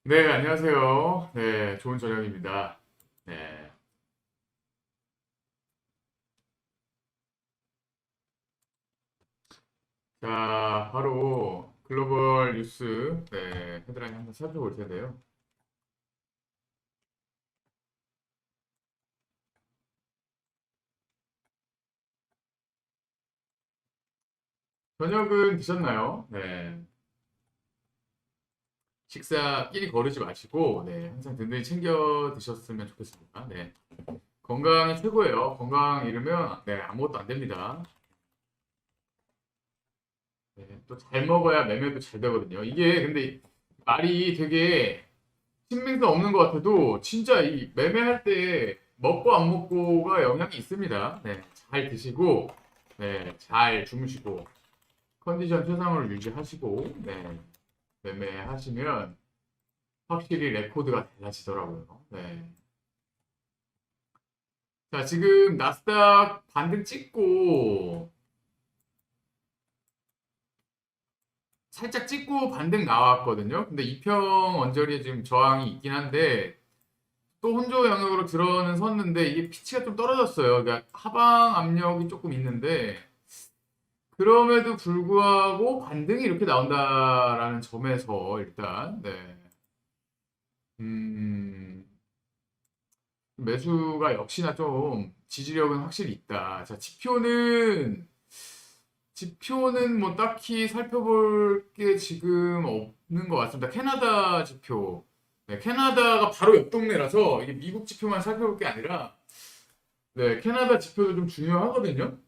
네, 안녕하세요. 네, 좋은 저녁입니다. 네. 자, 바로 글로벌 뉴스, 헤드라인 한번 살펴볼 텐데요. 저녁은 드셨나요? 네. 식사 끼리 거르지 마시고, 항상 든든히 챙겨 드셨으면 좋겠습니다. 네. 건강이 최고예요. 건강 잃으면, 아무것도 안 됩니다. 네, 또 잘 먹어야 매매도 잘 되거든요. 이게 근데 말이 되게 신빙성 없는 것 같아도 진짜 이 매매할 때 먹고 안 먹고가 영향이 있습니다. 네, 잘 드시고, 잘 주무시고, 컨디션 최상으로 유지하시고, 매매하시면 확실히 레코드가 달라지더라고요. 네. 자, 지금 나스닥 반등 찍고, 살짝 찍고 반등 나왔거든요. 근데 이평 언저리에 지금 저항이 있긴 한데, 또 혼조 영역으로 들어는 섰는데 이게 피치가 좀 떨어졌어요. 그러니까 하방 압력이 조금 있는데 그럼에도 불구하고 반등이 이렇게 나온다라는 점에서 일단 음, 매수가 역시나 좀 지지력은 확실히 있다. 자, 지표는 뭐 딱히 살펴볼 게 지금 없는 것 같습니다. 캐나다 지표. 네, 캐나다가 바로 옆 동네라서 이게 미국 지표만 살펴볼 게 아니라 캐나다 지표도 좀 중요하거든요.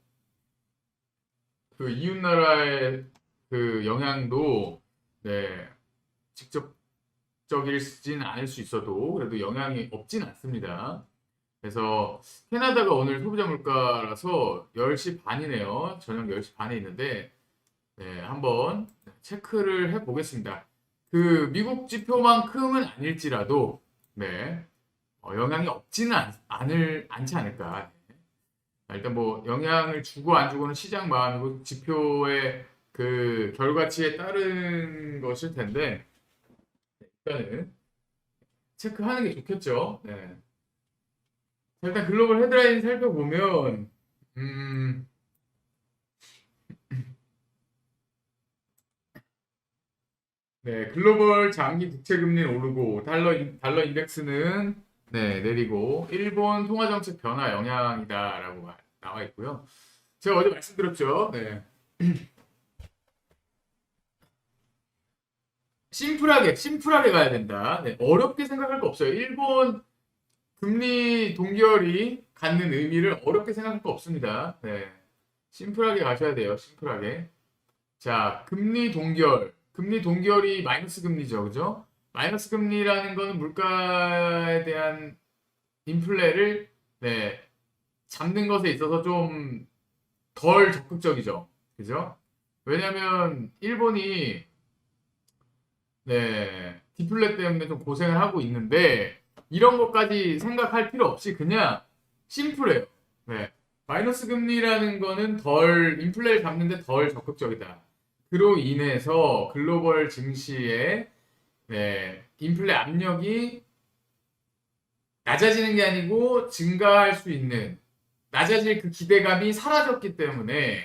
그 이웃 나라의 그 영향도 네, 직접적이진 않을 수 있어도 그래도 영향이 없진 않습니다. 그래서 캐나다가 오늘 소비자 물가라서 10시 반이네요. 저녁 10시 반에 있는데 한번 체크를 해 보겠습니다. 그 미국 지표만큼은 아닐지라도 영향이 없지는 않지 않을까. 일단 뭐 영향을 주고 안 주고는 시장 마음이고 지표의 그 결과치에 따른 것일 텐데 일단은 체크하는 게 좋겠죠. 네. 자, 일단 글로벌 헤드라인 살펴보면 음, 글로벌 장기 국채 금리는 오르고 달러 인덱스는 내리고 일본 통화 정책 변화 영향이다라고 나와 있고요. 제가 어제 말씀드렸죠. 네. 심플하게 가야 된다. 네, 어렵게 생각할 거 없어요. 일본 금리 동결이 갖는 의미를 어렵게 생각할 거 없습니다. 네. 심플하게 가셔야 돼요. 심플하게. 자, 금리 동결. 금리 동결이 마이너스 금리죠. 그죠? 마이너스 금리라는 거는 물가에 대한 인플레를 잡는 것에 있어서 좀 덜 적극적이죠. 그죠? 왜냐면 일본이 디플레 때문에 좀 고생을 하고 있는데 이런 것까지 생각할 필요 없이 그냥 심플해요. 네. 마이너스 금리라는 거는 덜 인플레를 잡는데 덜 적극적이다. 그로 인해서 글로벌 증시에 인플레 압력이 낮아지는 게 아니고 증가할 수 있는 낮아질 그 기대감이 사라졌기 때문에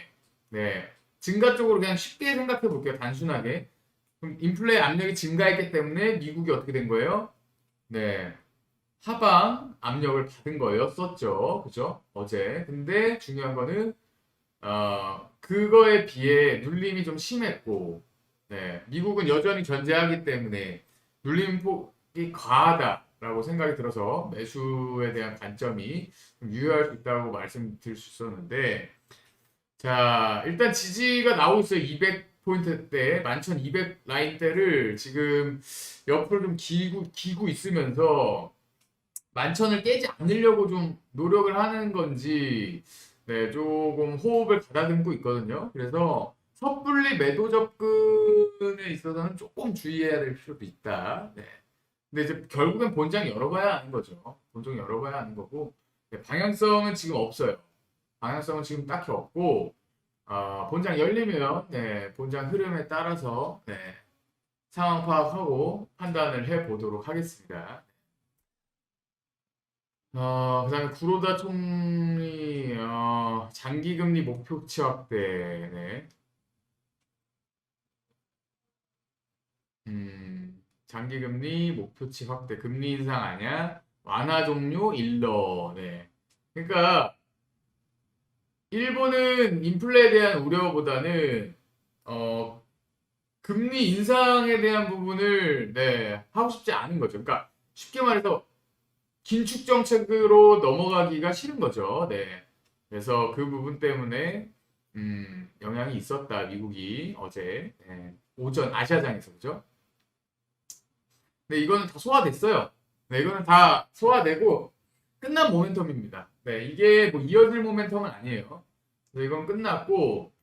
증가 쪽으로 그냥 쉽게 생각해 볼게요. 단순하게. 그럼 인플레 압력이 증가했기 때문에 미국이 어떻게 된 거예요? 네. 하방 압력을 받은 거였었죠. 그죠? 어제. 근데 중요한 거는, 그거에 비해 눌림이 좀 심했고, 미국은 여전히 견제하기 때문에 눌림 폭이 과하다라고 생각이 들어서 매수에 대한 관점이 좀 유효할 수 있다고 말씀드릴 수 있었는데, 자, 일단 지지가 나오고 있어요. 200포인트 대 11,200 라인대를 지금 옆으로 좀 기고 있으면서 11,000을 깨지 않으려고 좀 노력을 하는 건지 조금 호흡을 가다듬고 있거든요. 그래서 섣불리 매도 접근에 있어서는 조금 주의해야 될 필요도 있다. 네. 근데 이제 결국엔 본장 열어봐야 하는 거죠. 본장 열어봐야 하는 거고 방향성은 지금 없어요. 방향성은 지금 딱히 없고 본장 열리면 본장 흐름에 따라서 상황 파악하고 판단을 해 보도록 하겠습니다. 그다음에 구로다 총리 장기금리 목표치 확대. 네. 장기금리 목표치 확대. 금리 인상 아니야? 완화 종료 일러. 네. 그러니까 일본은 인플레에 대한 우려보다는 어, 금리 인상에 대한 부분을 하고 싶지 않은 거죠. 그러니까 쉽게 말해서 긴축 정책으로 넘어가기가 싫은 거죠. 네. 그래서 그 부분 때문에 영향이 있었다. 미국이 어제 오전 아시아장에서 그죠? 근데 이거는 다 소화됐어요. 네, 이거는 다 소화되고 끝난 모멘텀입니다. 네, 이게 뭐 이어질 모멘텀은 아니에요. 그래서 이건 끝났고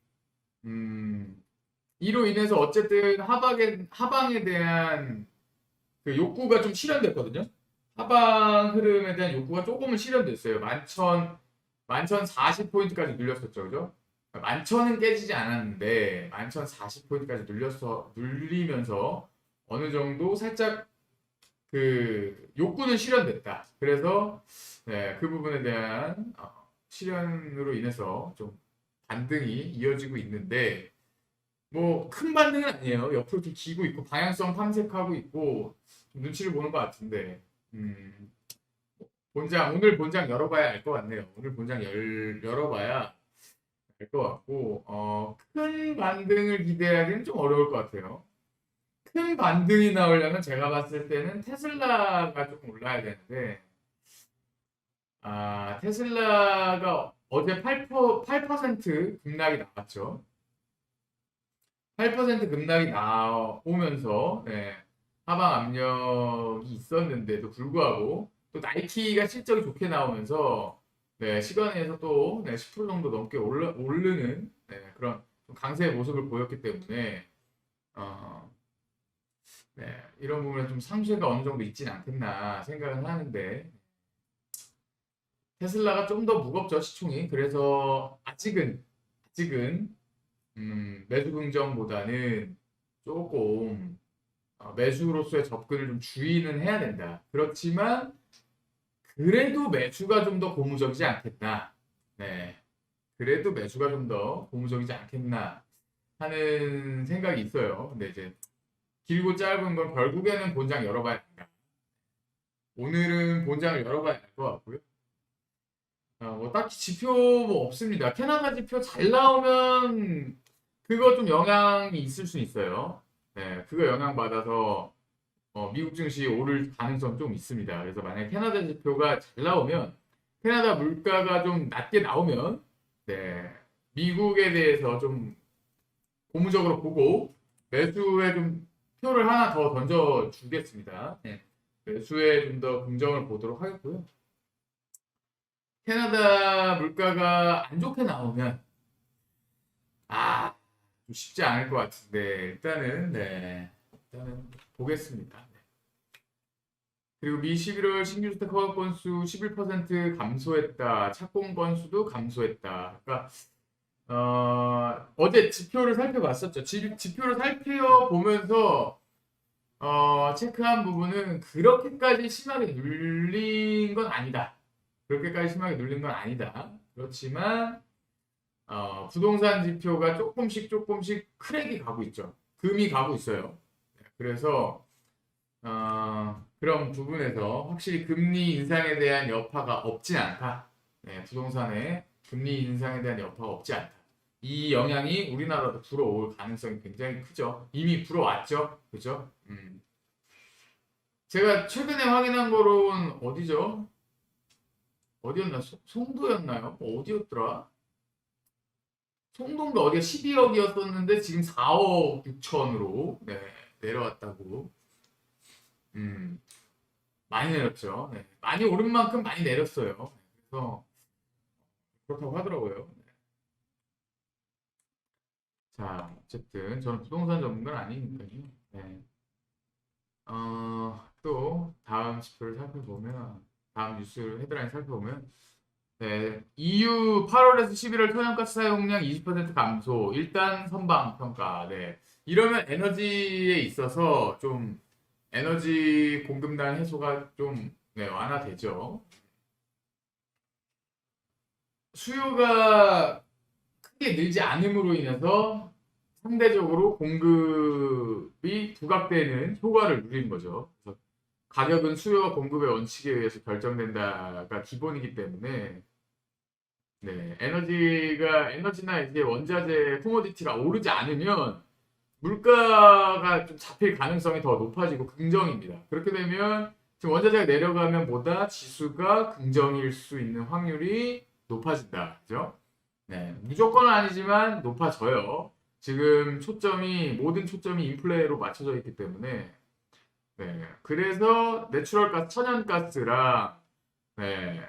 이로 인해서 어쨌든 하방에 대한 그 욕구가 좀 실현됐거든요. 하방 흐름에 대한 욕구가 조금은 실현됐어요. 만천 40포인트까지 눌렸었죠. 그죠? 만천은 깨지지 않았는데 만천 40포인트까지 눌리면서 어느 정도 살짝 그 욕구는 실현됐다. 그래서 그 부분에 대한 실현으로 인해서 좀 반등이 이어지고 있는데 뭐 큰 반등은 아니에요. 옆으로 좀 기고 있고 방향성 탐색하고 있고 좀 눈치를 보는 것 같은데 음, 오늘 본장 열어봐야 알 것 같네요. 오늘 본장 열어봐야 알 것 같고 큰 반등을 기대하기는 좀 어려울 것 같아요. 큰 반등이 나오려면 제가 봤을 때는 테슬라가 좀 올라야 되는데 테슬라가 어제 8% 급락이 나왔죠. 8% 급락이 나오면서 하방 압력이 있었는데도 불구하고 또 나이키가 실적이 좋게 나오면서 시간에서 또 10% 정도 넘게 오르는 그런 좀 강세의 모습을 보였기 때문에 어, 이런 부분에 좀 상쇄가 어느 정도 있지는 않겠나 생각은 하는데 테슬라가 좀 더 무겁죠 시총이. 그래서 아직은 매수 긍정보다는 조금 매수로서의 접근을 좀 주의는 해야 된다. 그렇지만 그래도 매수가 좀 더 고무적이지 않겠나. 네. 그래도 매수가 좀 더 고무적이지 않겠나 하는 생각이 있어요. 근데 이제 길고 짧은 건 결국에는 본장 열어봐야 된다. 오늘은 본장을 열어봐야 할 것 같고요. 뭐 딱히 지표 뭐 없습니다. 캐나다 지표 잘 나오면 그거 좀 영향이 있을 수 있어요. 그거 영향받아서 미국 증시 오를 가능성 좀 있습니다. 그래서 만약에 캐나다 지표가 잘 나오면 캐나다 물가가 좀 낮게 나오면 미국에 대해서 좀 고무적으로 보고 매수에 좀 표를 하나 더 던져 주겠습니다. 매수에 좀 더 긍정을 보도록 하겠고요. 캐나다 물가가 안 좋게 나오면 좀 쉽지 않을 것 같은데 일단은 보겠습니다. 그리고 미 11월 신규 주택 허가 건수 11% 감소했다. 착공 건수도 감소했다. 그러니까 어제 지표를 살펴봤었죠. 지표를 살펴보면서 체크한 부분은 그렇게까지 심하게 눌린 건 아니다. 그렇게까지 심하게 눌린 건 아니다. 그렇지만 부동산 지표가 조금씩 크랙이 가고 있죠. 금이 가고 있어요. 그래서 그런 부분에서 확실히 금리 인상에 대한 여파가 없진 않다. 부동산에 금리 인상에 대한 여파가 없지 않다. 이 영향이 우리나라도 불어올 가능성이 굉장히 크죠. 이미 불어왔죠. 그죠? 제가 최근에 확인한 거로는 어디죠? 어디였나? 송도였나요? 어디였더라? 송도인가 어디가 12억이었었는데 지금 4억 6천으로 내려왔다고. 음, 많이 내렸죠. 많이 오른 만큼 많이 내렸어요. 그래서 그렇다고 하더라고요. 자, 어쨌든 저는 부동산 전문가는 아니니까요. 또 다음 지표를 살펴보면 다음 뉴스 헤드라인 살펴보면 네, EU 8월에서 11월 천연가스 사용량 20% 감소, 일단 선방 평가. 네. 이러면 에너지에 있어서 좀 에너지 공급난 해소가 좀 네, 완화되죠. 수요가 크게 늘지 않음으로 인해서 상대적으로 공급이 부각되는 효과를 누리는 거죠. 그래서 가격은 수요와 공급의 원칙에 의해서 결정된다가 기본이기 때문에 네, 에너지나 이제 원자재, 코모디티가 오르지 않으면 물가가 좀 잡힐 가능성이 더 높아지고 긍정입니다. 그렇게 되면 지금 원자재가 내려가면 보다 지수가 긍정일 수 있는 확률이 높아진다. 그죠? 네, 무조건은 아니지만 높아져요. 지금 모든 초점이 인플레로 맞춰져 있기 때문에 네, 그래서 내추럴 가스, 천연가스랑 네,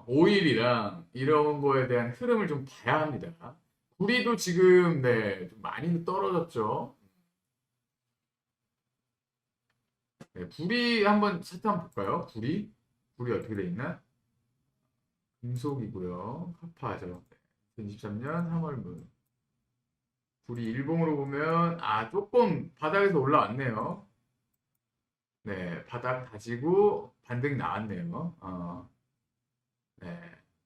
오일이랑 이런 거에 대한 흐름을 좀 봐야 합니다. 구리도 지금 네, 좀 많이 떨어졌죠. 네, 구리 한번 차트 한번 볼까요? 구리 어떻게 돼 있나? 금속이고요. 카파죠. 2023년 3월 분. 구리 일봉으로 보면 조금 바닥에서 올라왔네요. 네, 바닥 다지고 반등 나왔네요. 네,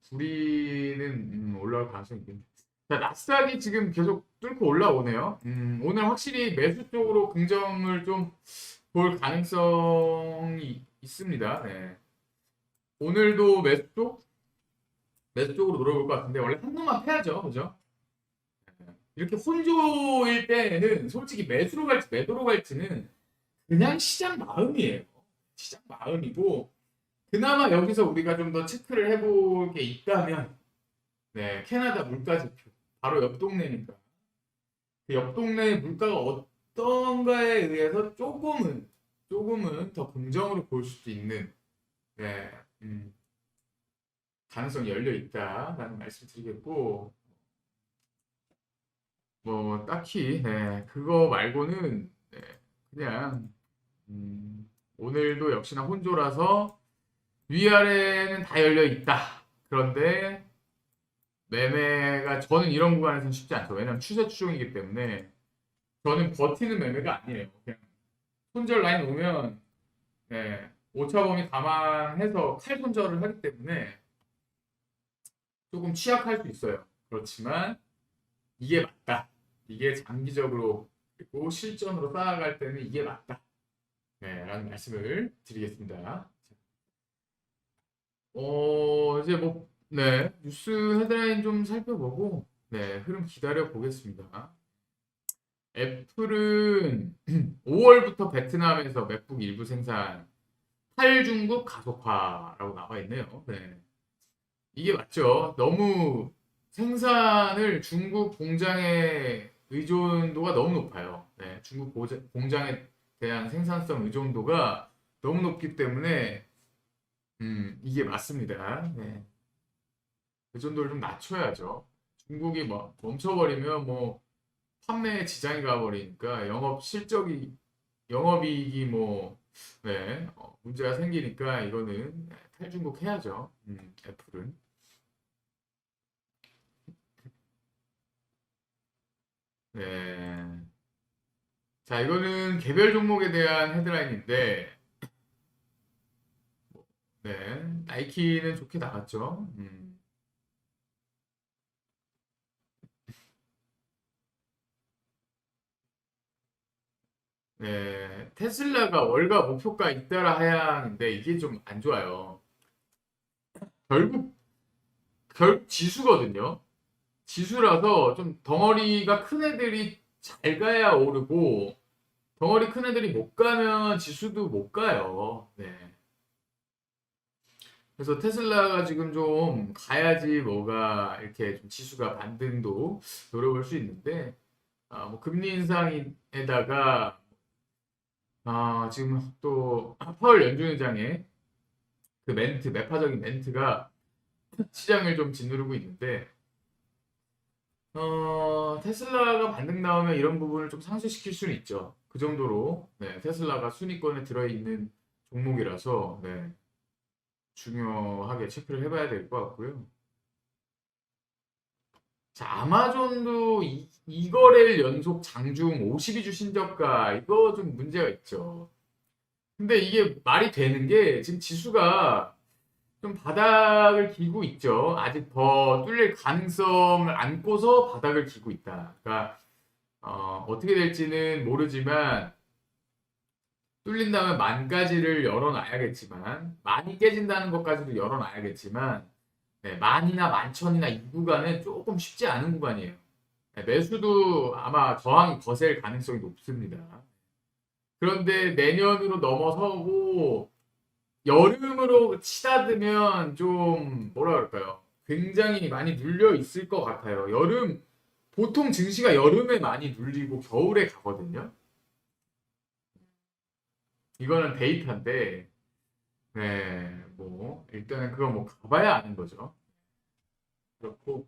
구리는 올라올 가능성이 있겠네요. 자, 나스닥이 지금 계속 뚫고 올라오네요. 오늘 확실히 매수 쪽으로 긍정을 좀 볼 가능성이 있습니다. 네. 오늘도 매수 쪽으로 노려볼 것 같은데 원래 한 놈만 패야죠, 그죠? 이렇게 혼조일 때는 솔직히 매수로 갈지 매도로 갈지는 그냥 시장 마음이에요. 시장 마음이고 그나마 여기서 우리가 좀 더 체크를 해볼 게 있다면 네, 캐나다 물가지표 바로 옆 동네니까 그 옆 동네의 물가가 어떤가에 의해서 조금은 더 긍정으로 볼 수도 있는 네, 가능성이 열려 있다라는 말씀드리겠고 뭐 딱히 네, 그거 말고는 네, 그냥 오늘도 역시나 혼조라서 위아래는 다 열려 있다. 그런데 매매가 저는 이런 구간에서는 쉽지 않죠. 왜냐면 추세 추종이기 때문에 저는 버티는 매매가 아니에요. 그냥 손절 라인 오면 네, 오차범위 감안해서 칼 손절을 하기 때문에 조금 취약할 수 있어요. 그렇지만 이게 맞다. 이게 장기적으로 그리고 실전으로 쌓아갈 때는 이게 맞다. 네, 라는 말씀을 드리겠습니다. 이제 뭐, 네, 뉴스 헤드라인 좀 살펴보고, 네, 흐름 기다려 보겠습니다. 애플은 5월부터 베트남에서 맥북 일부 생산, 탈중국 가속화라고 나와 있네요. 네. 이게 맞죠. 너무 생산을 중국 공장의 의존도가 너무 높아요. 네, 중국 공장에 대한 생산성 의존도가 너무 높기 때문에 이게 맞습니다. 네. 의존도를 좀 낮춰야죠. 중국이 뭐 멈춰버리면 뭐 판매에 지장이 가버리니까 영업이익이 뭐 네, 문제가 생기니까 이거는 탈중국 해야죠. 애플은. 네. 자, 이거는 개별 종목에 대한 헤드라인인데, 네. 나이키는 좋게 나갔죠. 네. 테슬라가 월가 목표가 잇따라 하향인데, 이게 좀 안 좋아요. 결국, 지수거든요. 지수라서 좀 덩어리가 큰 애들이 잘 가야 오르고, 덩어리 큰 애들이 못 가면 지수도 못 가요. 네. 그래서 테슬라가 지금 좀 가야지 뭐가 이렇게 좀 지수가 반등도 노려볼 수 있는데, 뭐 금리 인상에다가 지금 또 파월 연준 의장의 그 매파적인 멘트가 시장을 좀 짓누르고 있는데, 테슬라가 반등 나오면 이런 부분을 좀 상쇄시킬 수는 있죠. 그 정도로 네, 테슬라가 순위권에 들어있는 종목이라서 네, 중요하게 체크를 해봐야 될 것 같고요. 자, 아마존도 이 거래일 연속 장중 52주 신저가 이거 좀 문제가 있죠. 근데 이게 말이 되는 게 지금 지수가 좀 바닥을 기고 있죠. 아직 더 뚫릴 가능성을 안고서 바닥을 기고 있다. 그러니까 어떻게 될지는 모르지만 뚫린다면 만 가지를 열어놔야겠지만 많이 깨진다는 것까지도 열어놔야겠지만 네, 만이나 만천이나 이 구간은 조금 쉽지 않은 구간이에요. 네, 매수도 아마 저항이 거셀 가능성이 높습니다. 그런데 내년으로 넘어서고 여름으로 치닫으면 좀 뭐라 그럴까요? 굉장히 많이 눌려 있을 것 같아요. 여름 보통 증시가 여름에 많이 눌리고 겨울에 가거든요. 이거는 데이터인데, 네, 뭐 일단은 그거 뭐 가봐야 아는 거죠. 그렇고,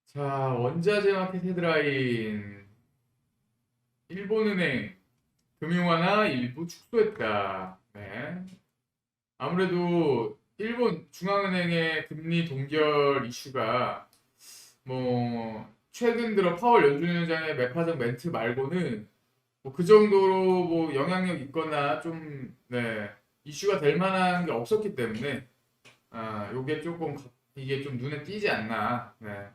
자 원자재 마켓 헤드라인, 일본은행 금융화나 일부 축소했다. 네. 아무래도 일본 중앙은행의 금리 동결 이슈가 뭐 최근 들어 파월 연준위원장의 매파적 멘트 말고는 뭐 그 정도로 뭐 영향력 있거나 좀 네, 이슈가 될 만한 게 없었기 때문에 요게 조금 이게 좀 눈에 띄지 않나. 네.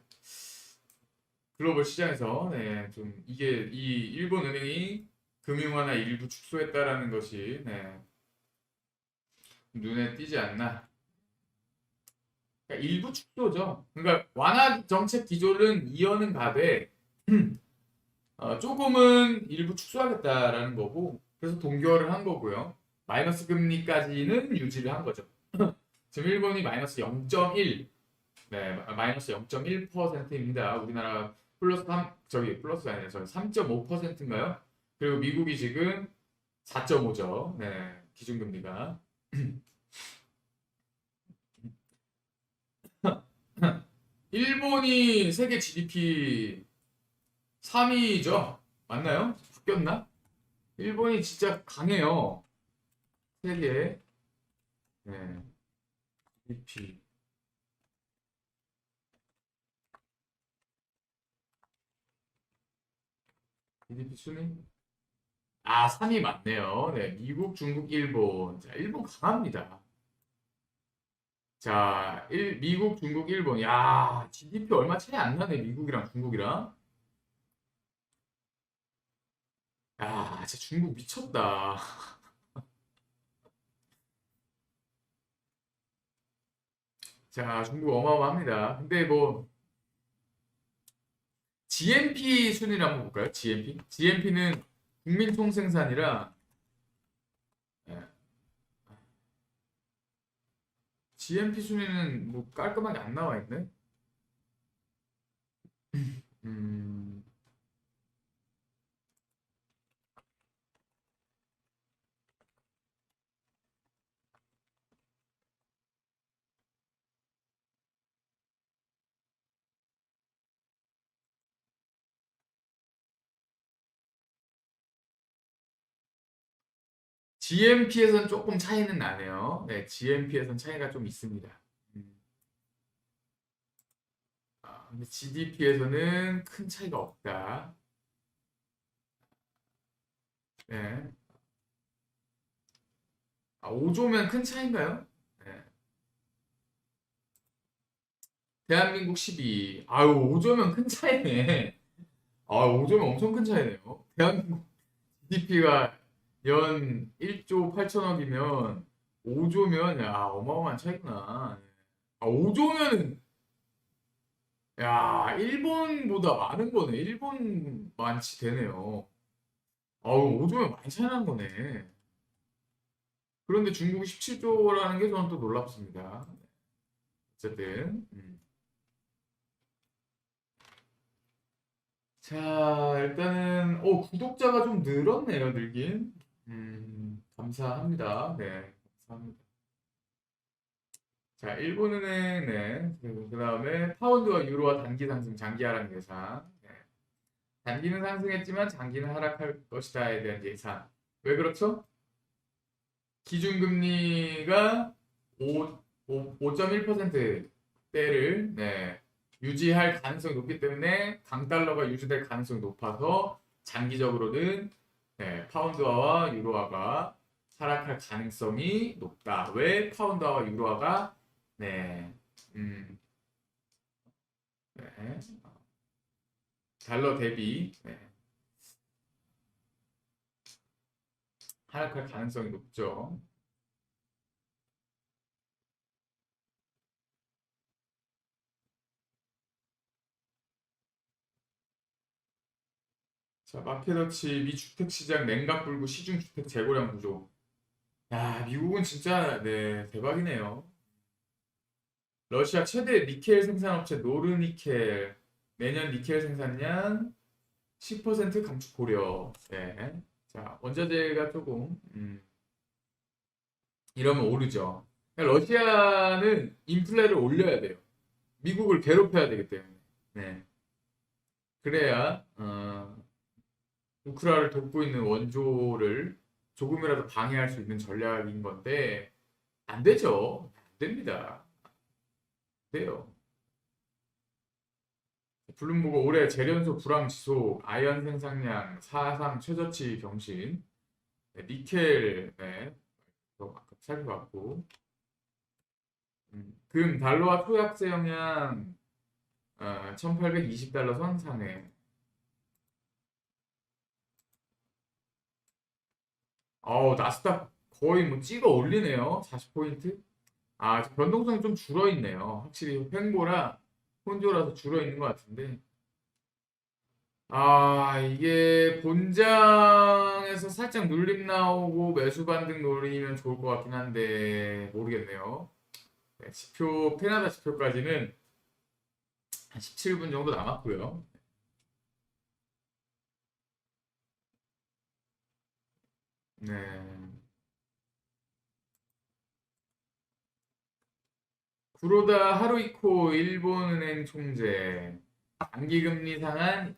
글로벌 시장에서 네, 좀 이게 이 일본 은행이 금융화나 일부 축소했다라는 것이 네, 눈에 띄지 않나. 그러니까 일부 축소죠. 그러니까 완화 정책 기조는 이어는 가되 조금은 일부 축소하겠다라는 거고 그래서 동결을 한 거고요. 마이너스 금리까지는 유지를 한 거죠. 지금 일본이 마이너스 0.1, 네, 마이너스 0.1%입니다. 우리나라 플러스 3, 저기 플러스가 아니라 저기 3.5%인가요? 그리고 미국이 지금 4.5죠. 네, 기준금리가. 일본이 세계 GDP 3위죠? 맞나요? 바뀌었나? 일본이 진짜 강해요. 세계 네, GDP GDP 순위? 3위 맞네요. 네, 미국, 중국, 일본. 자, 일본 강합니다. 자, 미국, 중국, 일본. 야, GDP 얼마 차이 안 나네, 미국이랑 중국이랑. 야, 진짜 중국 미쳤다. 자, 중국 어마어마합니다. 근데 뭐, GNP 순위를 한번 볼까요? GNP? GNP는 국민 총생산이라, GNP 순위는 뭐 깔끔하게 안 나와 있네. 음, GNP에서는 조금 차이는 나네요. 네, GNP에서는 차이가 좀 있습니다. 음, 근데 GDP에서는 큰 차이가 없다. 네. 5조면 큰 차이인가요? 네. 대한민국 12. 아유, 5조면 큰 차이네. 5조면 엄청 큰 차이네요. 대한민국 GDP가 연 1조 8천억이면 5조면 야, 어마어마한 차이구나. 5조면은 야, 일본보다 많은 거네. 일본 많지 되네요. 5조면 많이 차이 나는 거네. 그런데 중국이 17조라는 게 저는 또 놀랍습니다. 어쨌든. 자, 일단은 구독자가 좀 늘었네요, 늘긴. 감사합니다. 네, 감사합니다. 자, 일본은행, 네. 그다음에 파운드와 유로와 단기 상승, 장기 하락 예상. 네. 단기는 상승했지만 장기는 하락할 것이다에 대한 예상. 왜 그렇죠? 기준금리가 5.1%대를 유지할 가능성이 높기 때문에 강달러가 유지될 가능성이 높아서 장기적으로는 파운드화와 유로화가 하락할 가능성이 높다. 왜 파운드화와 유로화가 네, 음, 네, 달러 대비 하락할 가능성이 높죠. 자, 마켓워치 미 주택시장 냉각 불구 시중 주택 재고량 부족. 야, 미국은 진짜 대박이네요. 러시아 최대 니켈 생산업체 노르니켈 내년 니켈 생산량 10% 감축 고려. 네. 자, 원자재가 조금 이러면 오르죠. 그러니까 러시아는 인플레를 올려야 돼요. 미국을 괴롭혀야 되기 때문에. 네. 그래야 우크라를 돕고 있는 원조를 조금이라도 방해할 수 있는 전략인 건데 안 되죠. 안 됩니다. 안 돼요. 블룸버그 올해 재련소 불황 지속, 아연 생산량 사상 최저치 경신, 니켈 아까 살펴봤고, 금 달러와 토약세 영향 1820달러 선 상해. 나스닥 거의 뭐 찍어 올리네요. 40포인트. 아, 변동성이 좀 줄어 있네요. 확실히 횡보라 혼조라서 줄어 있는 것 같은데. 이게 본장에서 살짝 눌림 나오고 매수 반등 노리면 좋을 것 같긴 한데 모르겠네요. 네, 지표 캐나다 지표까지는 한 17분 정도 남았고요. 네. 구로다 하루이코 일본은행 총재 단기금리 상한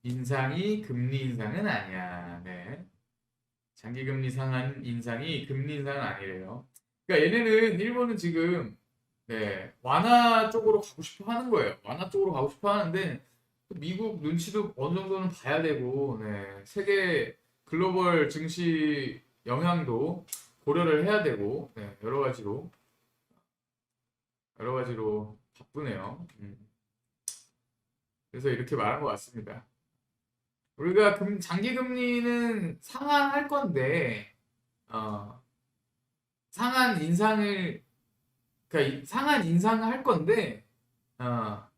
인상이 금리 인상은 아니야. 네. 장기금리 상한 인상이 금리 인상은 아니래요. 그러니까 얘네는 일본은 지금 완화 쪽으로 가고 싶어 하는 거예요. 완화 쪽으로 가고 싶어 하는데 미국 눈치도 어느 정도는 봐야 되고 세계 글로벌 증시 영향도 고려를 해야 되고 여러 가지로 바쁘네요. 그래서 이렇게 말한 것 같습니다. 우리가 장기 금리는 상한할 건데 어, 상한 인상을 그러니까 상한 인상을 할 건데 어,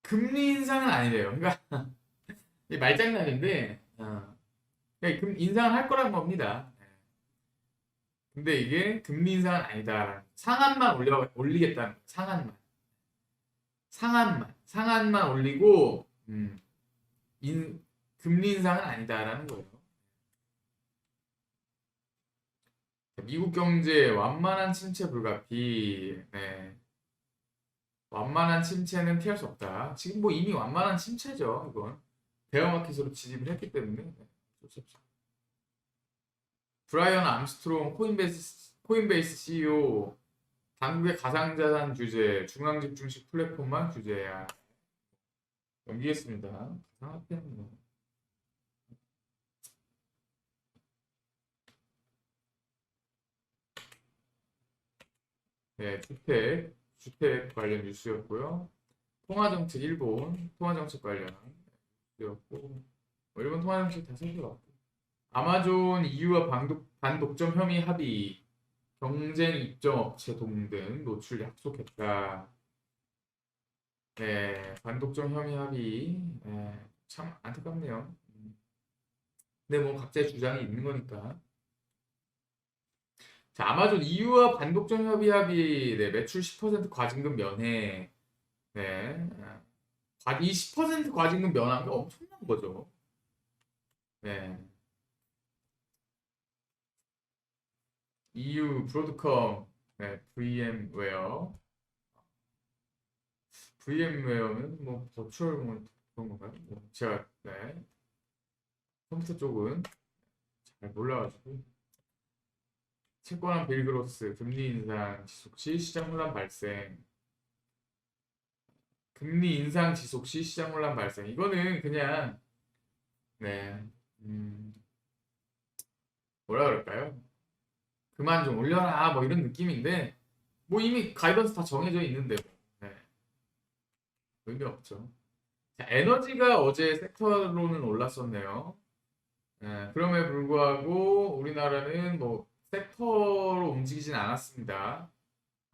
금리 인상은 아니래요. 그러니까 이게 말장난인데 그러니까 인상을 할 거란 겁니다. 근데 이게 금리 인상은 아니다. 상한만 올리겠다는 거예요. 상한만 올리고 인, 금리 인상은 아니다라는 거예요. 미국 경제 완만한 침체 불가피. 네. 완만한 침체는 피할 수 없다. 지금 뭐 이미 완만한 침체죠. 이건 베어마켓으로 진입을 했기 때문에 어쩔 수 없죠. 브라이언 암스트롱 코인베이스 CEO 당국의 가상자산 규제 중앙집중식 플랫폼만 규제해야 넘기겠습니다. 가상화폐는 뭐. 네, 주택 관련 뉴스였고요. 통화정책 일본 통화정책 관련 뉴스였고 일본 통화정책 다 살펴봤고 아마존 EU와 반독점 혐의 합의 경쟁 입점 업체 동등 노출 약속했다. 네, 반독점 혐의 합의 참 안타깝네요. 근데 뭐 각자의 주장이 있는 거니까. 자, 아마존 EU와 반독점 협의 매출 10% 과징금 면해. 네. 이 10% 과징금 면한 게 엄청난 거죠. 네. EU 브로드컴 VM웨어는 뭐 버추얼 모니터 그런 건가요? 제가 컴퓨터 쪽은 잘 몰라가지고. 채권한 빌그로스, 금리 인상 지속 시 시장 혼란 발생. 금리 인상 지속 시 시장 혼란 발생. 이거는 그냥 네, 음, 뭐라 그럴까요? 그만 좀 올려라 뭐 이런 느낌인데 뭐 이미 가이던스 다 정해져 있는데 뭐. 네, 의미 없죠. 자, 에너지가 어제 섹터로는 올랐었네요. 네, 그럼에도 불구하고 우리나라는 뭐 섹터로 움직이진 않았습니다.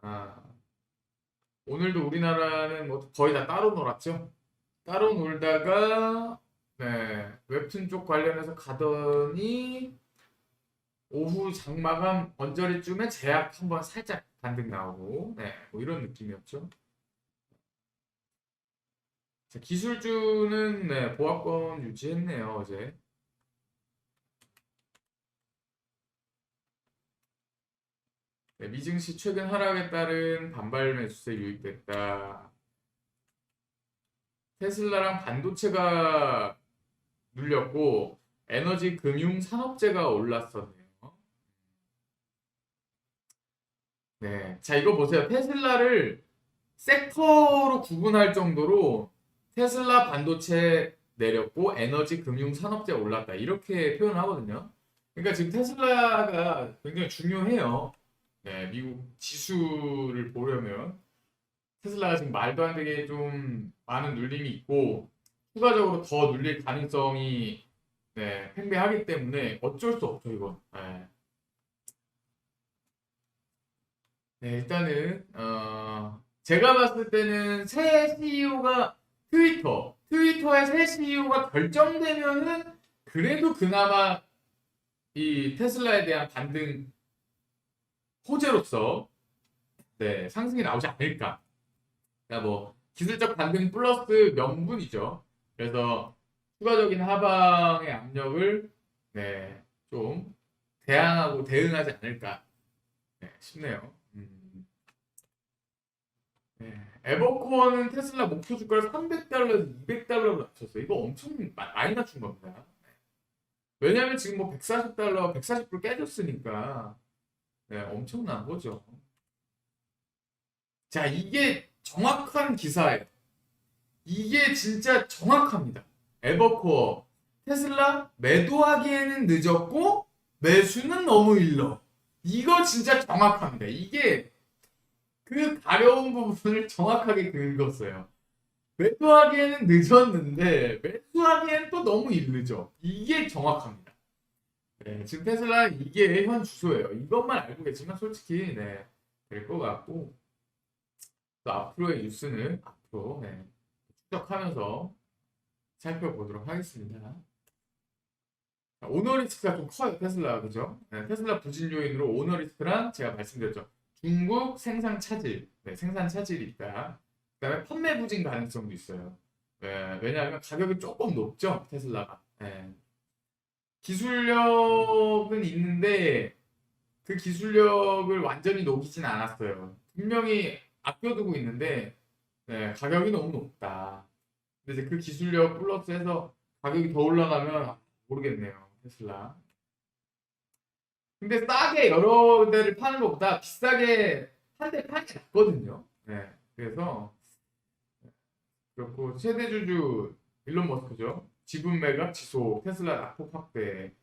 아, 오늘도 우리나라는 뭐 거의 다 따로 놀았죠. 따로 놀다가 네, 웹툰 쪽 관련해서 가더니 오후 장마감 언저리쯤에 제약 한번 살짝 반등 나오고 네, 뭐 이런 느낌이었죠. 자, 기술주는 네, 보합권 유지했네요 어제. 네, 미증시 최근 하락에 따른 반발 매수세 유입됐다. 테슬라랑 반도체가 눌렸고 에너지 금융 산업재가 올랐었네요. 네, 자 이거 보세요. 테슬라를 섹터로 구분할 정도로 테슬라 반도체 내렸고 에너지 금융 산업재 올랐다 이렇게 표현하거든요. 그러니까 지금 테슬라가 굉장히 중요해요. 네, 미국 지수를 보려면 테슬라가 지금 말도 안 되게 좀 많은 눌림이 있고 추가적으로 더 눌릴 가능성이 네, 팽배하기 때문에 어쩔 수 없죠 이건. 네. 네, 일단은 제가 봤을 때는 새 CEO가 트위터의 새 CEO가 결정되면은 그래도 그나마 이 테슬라에 대한 반등 호재로서 네, 상승이 나오지 않을까. 그러니까 뭐 기술적 반등 플러스 명분이죠. 그래서 추가적인 하방의 압력을 네, 좀 대항하고 대응하지 않을까 네, 싶네요. 네. 에버코어는 테슬라 목표 주가를 300달러에서 200달러로 낮췄어요. 이거 엄청 많이 낮춘 겁니다. 왜냐하면 지금 뭐 140달러, 140불 깨졌으니까 네, 엄청난 거죠. 자, 이게 정확한 기사예요. 이게 진짜 정확합니다. 에버코어 테슬라 매도하기에는 늦었고 매수는 너무 일러. 이거 진짜 정확합니다. 이게 그 가려운 부분을 정확하게 긁었어요. 매수하기에는 늦었는데 매수하기엔 또 너무 이르죠. 이게 정확합니다. 네, 지금 테슬라 이게 현 주소예요. 이것만 알고 계시면 솔직히 네, 될 것 같고 또 앞으로의 뉴스는 앞으로 네, 추적하면서 살펴보도록 하겠습니다. 자, 오너리스크가 좀 커요 테슬라 그죠? 네, 테슬라 부진 요인으로 오너리스크랑 제가 말씀드렸죠. 중국 생산 차질, 네, 생산 차질이 있다. 그다음에 판매 부진 가능성도 있어요. 네, 왜냐하면 가격이 조금 높죠 테슬라가. 네. 기술력은 있는데 그 기술력을 완전히 녹이진 않았어요. 분명히 아껴두고 있는데 네, 가격이 너무 높다. 근데 이제 그 기술력 플러스해서 가격이 더 올라가면 모르겠네요 테슬라. 근데 싸게 여러 대를 파는 것보다 비싸게 한 대 파는 게 낫거든요. 네, 그래서 그렇고 최대 주주 일론 머스크죠. 지분 매각 지속, 테슬라 낙폭 확대.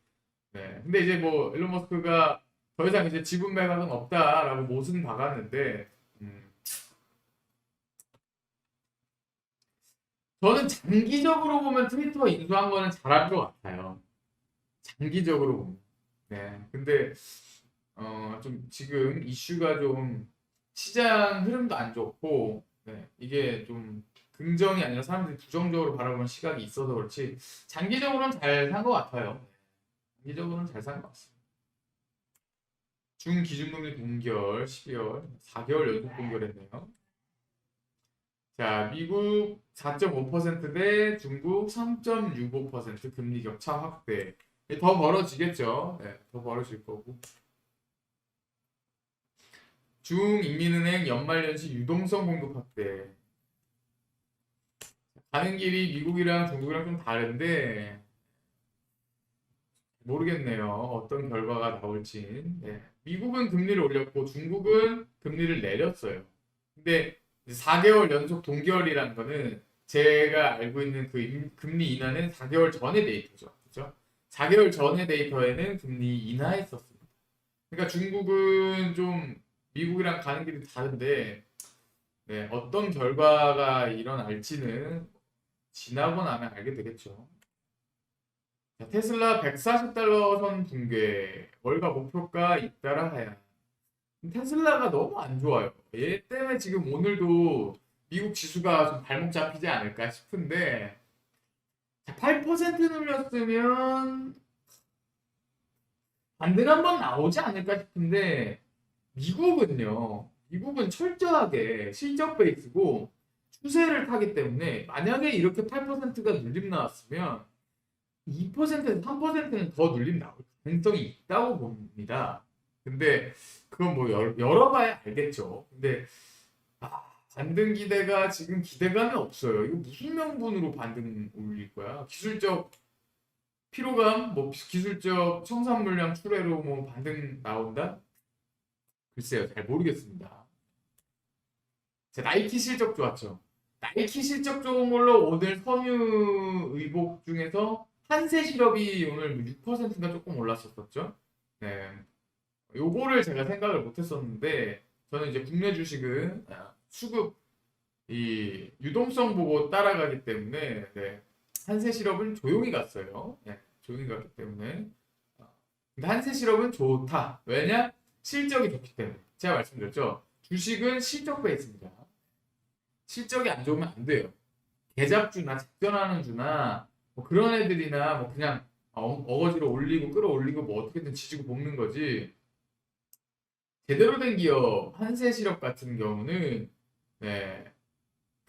네. 근데 이제 뭐 일론 머스크가 더 이상 이제 지분 매각은 없다라고 못은 박았는데 저는 장기적으로 보면 트위터 인수한 거는 잘한 것 같아요. 장기적으로 보면. 네. 근데 좀 지금 이슈가 좀 시장 흐름도 안 좋고 네. 이게 좀 긍정이 아니라 사람들이 부정적으로 바라보는 시각이 있어서 그렇지 장기적으로는 잘 산 것 같아요. 장기적으로는 잘 산 것 같습니다. 중기준금리 동결 12월 4개월 연속 동결했네요. 자, 미국 4.5%대 중국 3.65% 금리 격차 확대. 더 벌어지겠죠. 네, 더 벌어질 거고. 중인민은행 연말연시 유동성 공급 확대. 가는 길이 미국이랑 중국이랑 좀 다른데 모르겠네요. 어떤 결과가 나올지. 네. 미국은 금리를 올렸고 중국은 금리를 내렸어요. 근데 4개월 연속 동결이라는 거는 제가 알고 있는 그 금리 인하는 4개월 전의 데이터죠. 그죠? 4개월 전의 데이터에는 금리 인하했었습니다. 그러니까 중국은 좀 미국이랑 가는 길이 다른데 네, 어떤 결과가 일어날지는 지나고 나면 알게 되겠죠. 자, 테슬라 140달러 선 붕괴 월가 목표가 잇따라 하야. 테슬라가 너무 안 좋아요. 얘 때문에 지금 오늘도 미국 지수가 좀 발목 잡히지 않을까 싶은데 8% 눌렸으면 반등 한번 나오지 않을까 싶은데 미국은 철저하게 실적 베이스고 추세를 타기 때문에 만약에 이렇게 8%가 눌림 나왔으면 2%에서 3%는 더 눌림 나올 가능성이 있다고 봅니다. 근데 그건 뭐 열어봐야 알겠죠. 근데 반등 기대가 지금 기대감이 없어요. 이거 무슨 명분으로 반등 올릴 거야? 기술적 피로감, 뭐 기술적 청산 물량 출회로 뭐 반등 나온다? 글쎄요, 잘 모르겠습니다. 자, 나이키 실적 좋았죠. 나이키 실적 좋은 걸로 오늘 섬유 의복 중에서 한세실업이 오늘 6%인가 조금 올랐었었죠. 네. 요거를 제가 생각을 못 했었는데 저는 이제 국내 주식은 수급 이 유동성 보고 따라가기 때문에 네. 한세실업은 조용히 갔어요. 네. 조용히 갔기 때문에 근데 한세실업은 좋다. 왜냐? 실적이 좋기 때문에. 제가 말씀드렸죠. 주식은 실적 베이스입니다. 실적이 안 좋으면 안 돼요. 개잡주나 작전하는 주나 뭐 그런 애들이나 뭐 그냥 어거지로 올리고 끌어올리고 뭐 어떻게든 지지고 볶는 거지. 제대로 된 기업 한세실업 같은 경우는 네,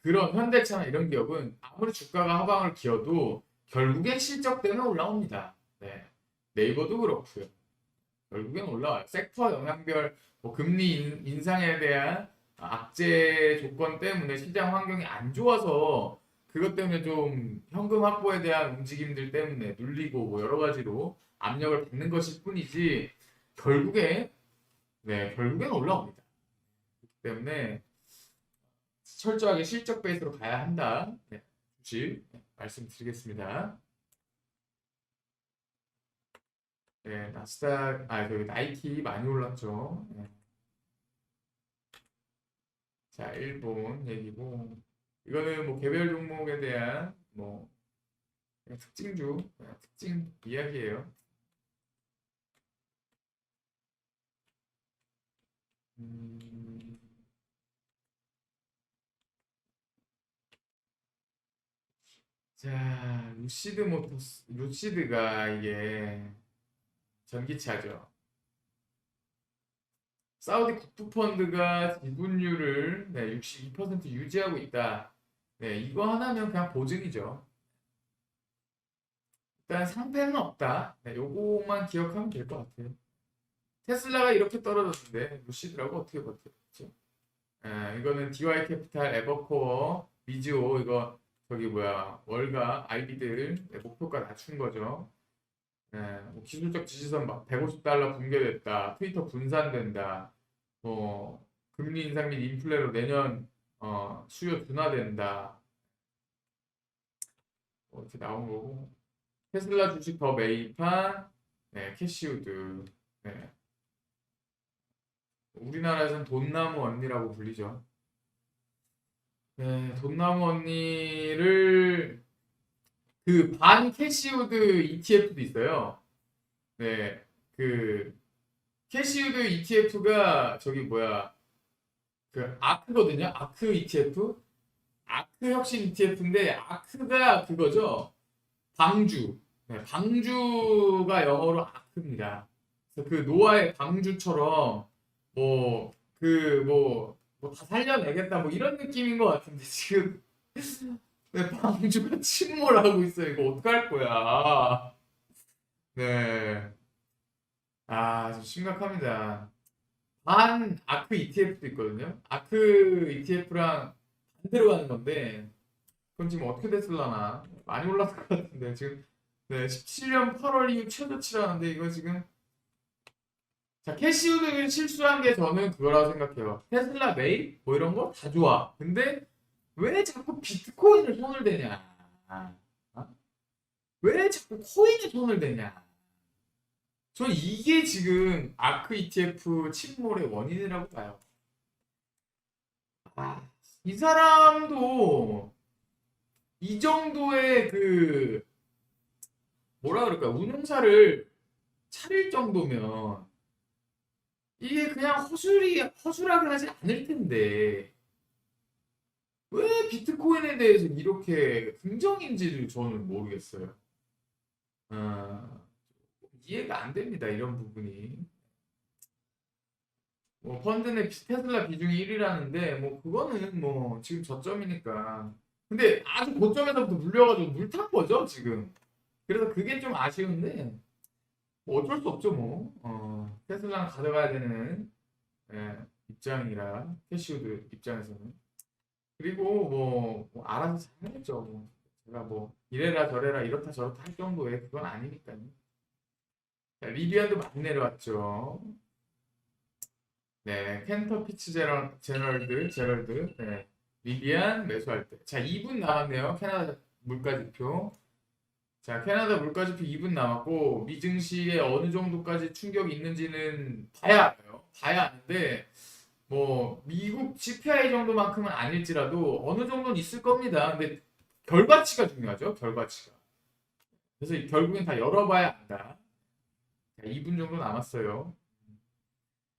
그런 현대차나 이런 기업은 아무리 주가가 하방을 기어도 결국엔 실적 때문에 올라옵니다. 네. 네이버도 그렇고요. 결국엔 올라와요. 섹터 영향별 뭐 금리 인상에 대한 악재 조건 때문에 시장 환경이 안 좋아서 그것 때문에 좀 현금 확보에 대한 움직임들 때문에 눌리고 뭐 여러 가지로 압력을 받는 것일 뿐이지 결국엔 올라옵니다. 그렇기 때문에 철저하게 실적 베이스로 가야 한다. 네, 주식 말씀드리겠습니다. 네, 나스닥, 저기 나이키 많이 올랐죠. 네. 자, 일본 얘기고, 이거는 뭐 개별 종목에 대한 뭐 특징 이야기예요. 음, 자, 루시드가 이게 전기차죠. 사우디 국부펀드가 지분율을 62% 유지하고 있다. 네, 이거 하나면 그냥 보증이죠. 일단 상패는 없다. 네, 요거만 기억하면 될 것 같아요. 테슬라가 이렇게 떨어졌는데 루시드라고 어떻게 버텼지? 이거는 DY 캐피탈, 에버코어, 미지오 이거 저기 뭐야 월가 아이비들 목표가 낮춘 거죠. 뭐 기술적 지지선 막 150달러 붕괴됐다. 트위터 분산된다. 뭐 금리 인상 및 인플레로 내년 수요 둔화된다. 뭐 이렇게 나온 거고 테슬라 주식 더 매입한 캐시우드. 네. 우리나라에서는 돈나무 언니라고 불리죠. 네, 돈나무 언니를 그 반 캐시우드 ETF도 있어요. 네, 그 캐시우드 ETF가 저기 뭐야 그 아크거든요. 아크 ETF, 아크 혁신 ETF인데 아크가 그거죠. 방주. 네, 방주가 영어로 아크입니다. 그래서 그 노아의 방주처럼 다 살려내겠다 뭐 이런 느낌인 것 같은데 지금 네, 방주가 침몰하고 있어요. 이거 어떡할 거야? 네. 좀 심각합니다. 반 아크 ETF도 있거든요. 아크 ETF랑 반대로 가는 건데 그건 지금 어떻게 됐을라나 많이 올랐을 것 같은데 지금 네, 17년 8월 이후 최저치라는데 이거 지금 자 캐시우드 실수한 게 저는 그거라고 생각해요. 테슬라 매입 뭐 이런 거 다 좋아. 근데 왜 자꾸 비트코인을 손을 대냐? 어? 왜 자꾸 코인에 손을 대냐? 전 이게 지금 아크 ETF 침몰의 원인이라고 봐요. 아, 이 사람도 이 정도의 그 뭐라 그럴까 운용사를 차릴 정도면 이게 그냥 허술하게 하지 않을 텐데 왜 비트코인에 대해서 이렇게 긍정인지를 저는 모르겠어요. 아, 이해가 안 됩니다. 이런 부분이. 뭐 펀드 내 테슬라 비중이 1위라는데 뭐 그거는 뭐 지금 저점이니까. 근데 아주 고점에서부터 물려가지고 물 탄 거죠 지금. 그래서 그게 좀 아쉬운데 뭐 어쩔 수 없죠 뭐. 테슬라는 가져가야 되는 예, 입장이라 캐시우드 입장에서는. 그리고 뭐 알아서 잘하겠죠 뭐. 제가 뭐 이래라 저래라 이렇다 저렇다 할 정도의 그건 아니니까요. 자, 리비안도 많이 내려왔죠. 네, 켄터 제럴드, 네, 리비안 매수할 때. 자, 2분 남았네요. 캐나다 물가지표. 자, 캐나다 물가지표 2분 남았고, 미증시에 어느 정도까지 충격이 있는지는 봐야 알아요. 봐야 아는데, 뭐, 미국 CPI 정도만큼은 아닐지라도 어느 정도는 있을 겁니다. 근데 결과치가 중요하죠, 결과치가. 그래서 결국엔 다 열어봐야 안다. 자, 2분 정도 남았어요.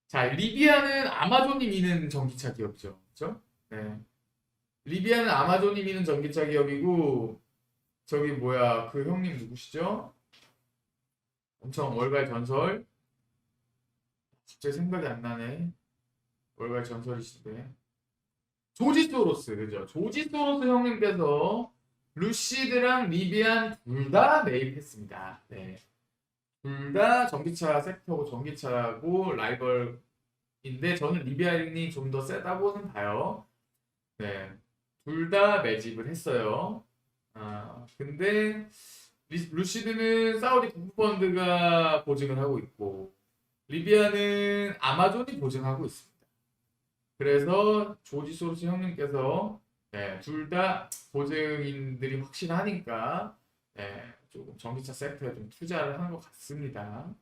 자, 리비아는 아마존이 미는 전기차 기업이죠. 그렇죠? 네. 리비아는 아마존이 미는 전기차 기업이고 저기 뭐야 그 형님 누구시죠? 엄청 월갈 전설. 갑자기 생각이 안 나네. 월갈 전설이신데. 조지 소로스 그죠? 조지 소로스 형님께서 루시드랑 리비안 둘 다 매입했습니다. 네. 둘 다 전기차 섹터고 전기차고 라이벌인데 저는 리비안이 좀 더 세다고는 봐요. 네. 둘 다 매집을 했어요. 근데 루시드는 사우디 국부펀드가 보증을 하고 있고 리비아는 아마존이 보증하고 있습니다. 그래서 조지 소로스 형님께서 네, 둘 다 보증인들이 확실하니까 네, 조금 전기차 섹터에 좀 투자를 한 것 같습니다.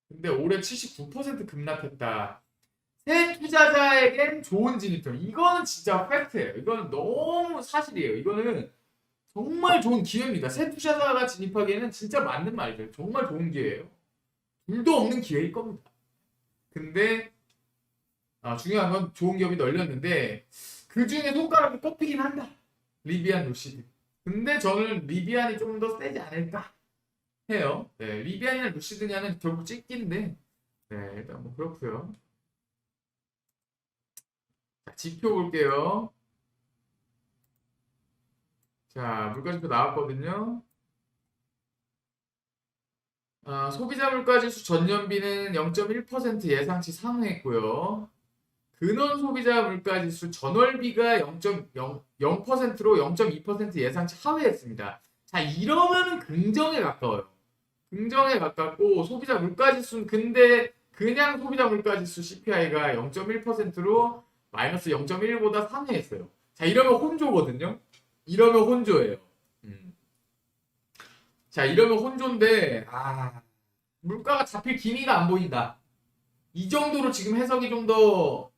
근데 올해 79% 급락했다. 새 투자자에겐 좋은 진입점. 이거는 진짜 팩트예요. 이거는 너무 사실이에요. 이거는 정말 좋은 기회입니다. 새 투자자가 진입하기에는 진짜 맞는 말이죠. 정말 좋은 기회예요. 둘도 없는 기회일 겁니다. 근데 중요한 건 좋은 기업이 널렸는데 그 중에 손가락이 꼽히긴 한다. 리비안 루시드. 근데 저는 리비안이 좀 더 세지 않을까 해요. 네, 리비안이나 루시드냐는 결국 찍기인데 네, 일단 뭐 그렇고요. 자, 지표 볼게요. 자, 물가지표 나왔거든요. 소비자 물가지수 전년비는 0.1% 예상치 상회했고요. 근원 소비자 물가지수 전월비가 0.0%로 0.2% 예상치 하회했습니다. 자, 이러면 긍정에 가까워요. 긍정에 가깝고 소비자 물가지수는 근데 그냥 소비자 물가지수 CPI가 0.1%로 마이너스 0.1보다 상회했어요. 자, 이러면 혼조거든요. 이러면 혼조예요. 음. 자, 이러면 혼조인데 물가가 잡힐 기미가 안 보인다. 이 정도로 지금 해석이 좀 더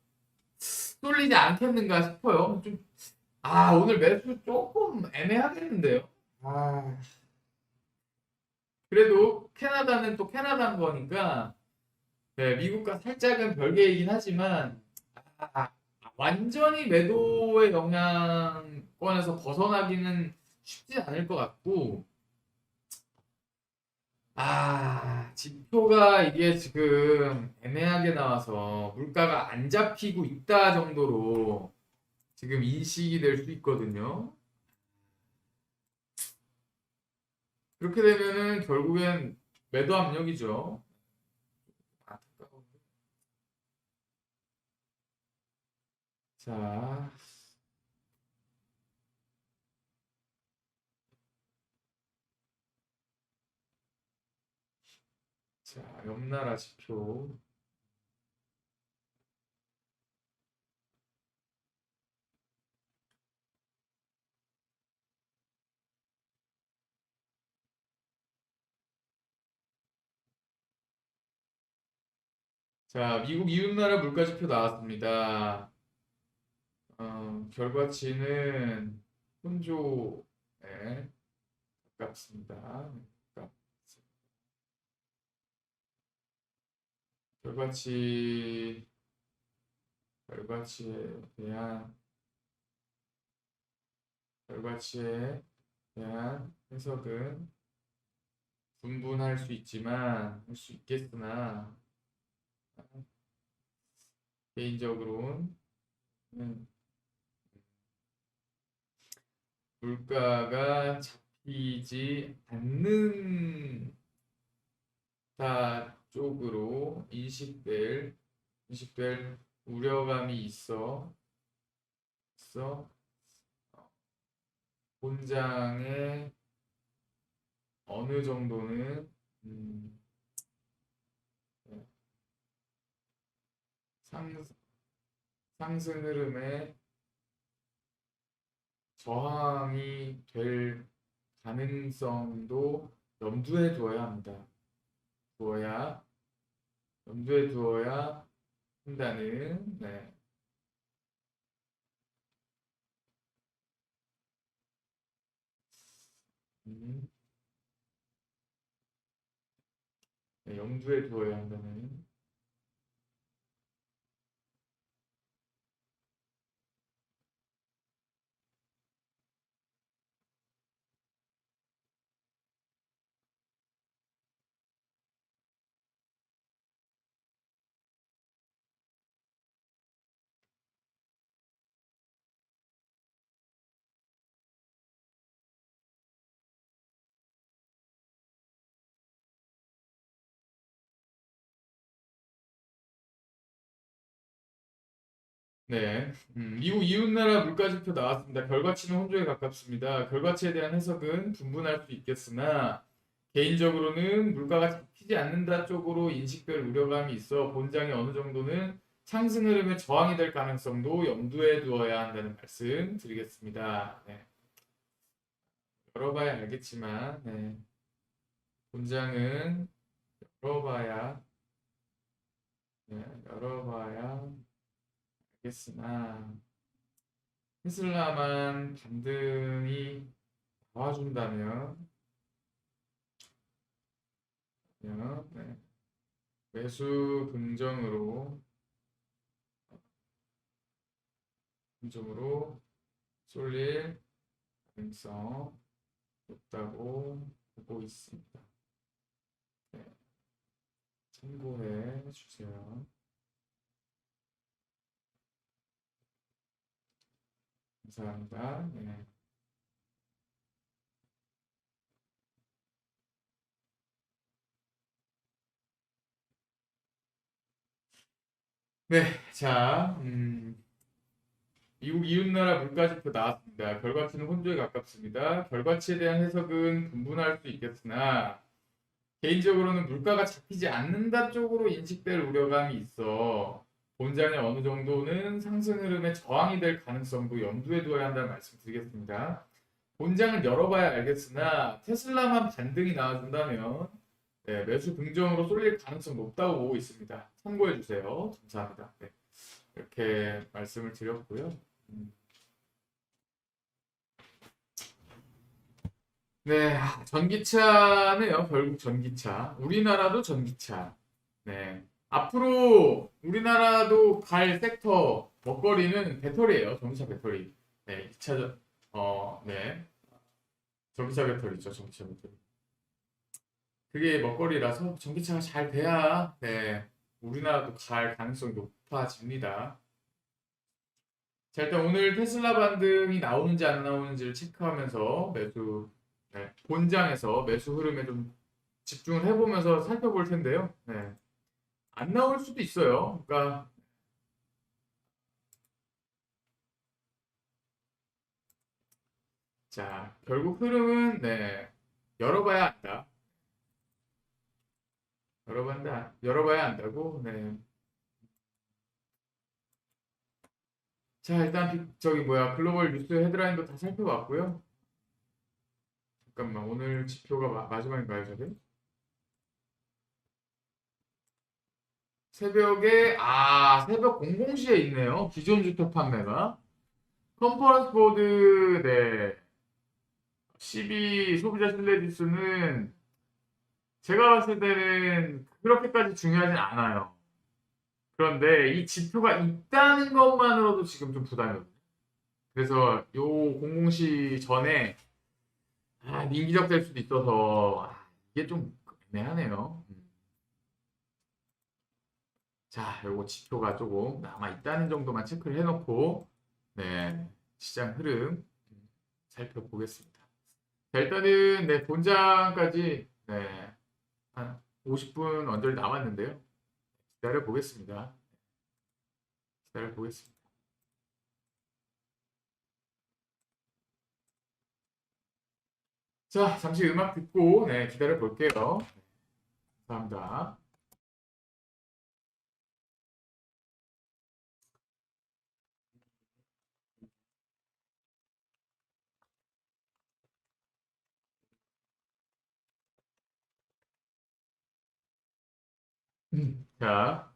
쏠리지 않겠는가 싶어요. 오늘 매수 조금 애매하겠는데요. 아, 그래도 캐나다는 또 캐나다인 거니까, 네, 미국과 살짝은 별개이긴 하지만, 아, 완전히 매도의 영향권에서 벗어나기는 쉽지 않을 것 같고, 지표가 이게 지금 애매하게 나와서 물가가 안 잡히고 있다 정도로 지금 인식이 될 수 있거든요. 그렇게 되면은 결국엔 매도 압력이죠. 안타까운데. 자, 자, 옆나라 지표. 자, 미국 이웃나라 물가지표 나왔습니다. 결과치는 혼조에 가깝습니다. 가깝- 결과치, 결과치에 대한, 결과치에 대한 해석은 분분할 수 있지만, 할 수 있겠으나, 개인적으로는 물가가 잡히지 않는다 쪽으로 인식될 우려감이 있어 본장의 어느 정도는 상, 상승 흐름에 저항이 될 가능성도 염두에 두어야 합니다. 염두에 두어야 한다는, 네. 음, 네, 염두에 두어야 한다는. 네, 미국 이웃나라 물가지표 나왔습니다. 결과치는 혼조에 가깝습니다. 결과치에 대한 해석은 분분할 수 있겠으나 개인적으로는 물가가 잡히지 않는다 쪽으로 인식될 우려감이 있어 본장이 어느 정도는 상승 흐름에 저항이 될 가능성도 염두에 두어야 한다는 말씀 드리겠습니다. 네, 열어봐야 알겠지만, 네, 본장은 열어봐야, 네, 열어봐야 알겠으나 테슬라만 반등이 나와준다면 네, 매수 긍정으로 쏠릴 가능성 높다고 보고 있습니다. 네, 참고해 주세요. 감사합니다. 네. 네, 자, 미국 이웃나라 물가지표 나왔습니다. 결과치는 혼조에 가깝습니다. 결과치에 대한 해석은 분분할 수 있겠으나 개인적으로는 물가가 잡히지 않는다 쪽으로 인식될 우려감이 있어 본장의 어느 정도는 상승 흐름에 저항이 될 가능성도 염두에 두어야 한다는 말씀 드리겠습니다. 본장을 열어봐야 알겠으나 테슬라만 반등이 나와준다면 네, 매수 긍정으로 쏠릴 가능성 높다고 보고 있습니다. 참고해 주세요. 감사합니다. 네, 이렇게 말씀을 드렸고요. 네, 전기차네요. 결국 전기차. 우리나라도 전기차. 네. 앞으로 우리나라도 갈 섹터 먹거리는 배터리예요. 전기차 배터리. 네, 2차전 네. 전기차 배터리죠. 전기차 배터리. 그게 먹거리라서 전기차가 잘 돼야 네. 우리나라도 갈 가능성이 높아집니다. 자, 일단 오늘 테슬라 반등이 나오는지 안 나오는지를 체크하면서 네, 본장에서 매수 흐름에 좀 집중을 해보면서 살펴볼 텐데요. 네. 안 나올 수도 있어요. 그러니까 자, 결국 흐름은 네, 열어봐야 한다. 열어봐야 한다. 열어봐야 안다고. 네. 자, 일단 저기 뭐야 글로벌 뉴스 헤드라인도 다 살펴봤고요. 잠깐만 오늘 지표가 마지막인가요, 저게? 새벽 00시에 있네요. 기존 주택 판매가. 컨퍼런스 보드, 네. 12 소비자 신뢰 지수는 제가 봤을 때는 그렇게까지 중요하진 않아요. 그런데 이 지표가 있다는 것만으로도 지금 좀 부담이거든요. 그래서 요 00시 전에 민기적 될 수도 있어서 이게 좀 애매하네요. 자, 요거 지표가 조금 남아 있다는 정도만 체크를 해놓고 네, 시장 흐름 살펴보겠습니다. 자, 일단은 네, 본장까지 네, 한 50분 언저리 남았는데요. 기다려 보겠습니다. 기다려 보겠습니다. 자, 잠시 음악 듣고 네, 기다려 볼게요. 감사합니다. 자,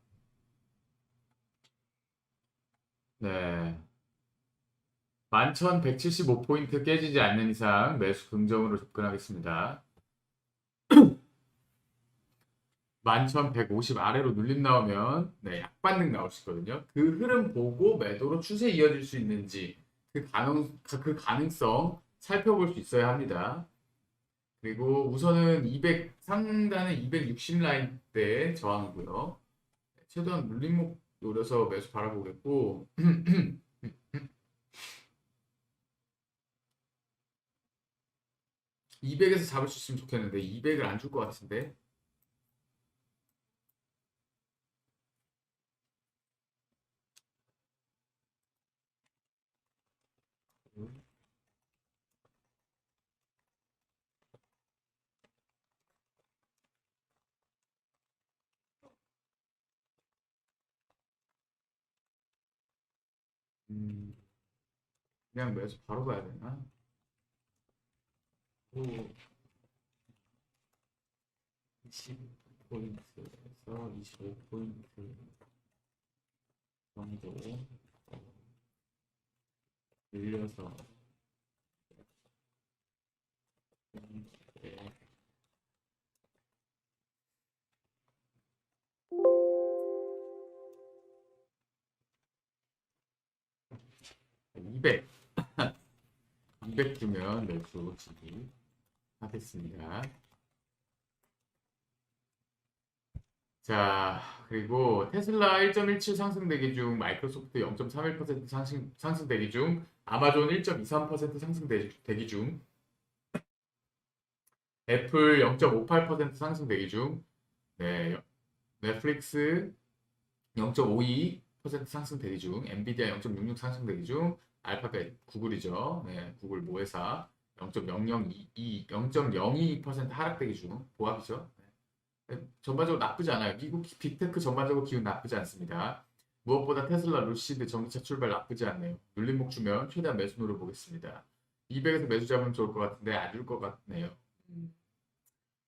네. 11,175포인트 깨지지 않는 이상 매수 긍정으로 접근하겠습니다. 11,150 아래로 눌림 나오면 네, 약반등 나올 수 있거든요. 그 흐름 보고 매도로 추세 이어질 수 있는지 그 가능성 살펴볼 수 있어야 합니다. 그리고 우선은 200 상단은 260 라인 대 저항이고요. 최대한 눌림목 노려서 매수 바라보겠고 200에서 잡을 수 있으면 좋겠는데 200을 안 줄 것 같은데 음, 그냥 매수 바로 가야 되나? 오, 20포인트에서 25포인트 정도 늘려서 200 200 주면 매수 진입하겠습니다. 자, 그리고 테슬라 1.17 상승 대기 중, 마이크로소프트 0.31% 상승 대기 중, 아마존 1.23% 상승 대기 중, 애플 0.58% 상승 대기 중, 네, 넷플릭스 0.52% 상승 대기 중, 엔비디아 0.66 상승 대기 중, 알파벳 구글이죠. 네, 구글 모회사 0.002% 하락 대기 중, 보합이죠. 전반적으로 나쁘지 않아요. 미국 빅테크 전반적으로 기운 나쁘지 않습니다. 무엇보다 테슬라, 루시드 전기차 출발 나쁘지 않네요. 눌림목 주면 최대한 매수 노려보겠습니다. 200에서 매수 잡으면 좋을 것 같은데 안 줄 것 같네요.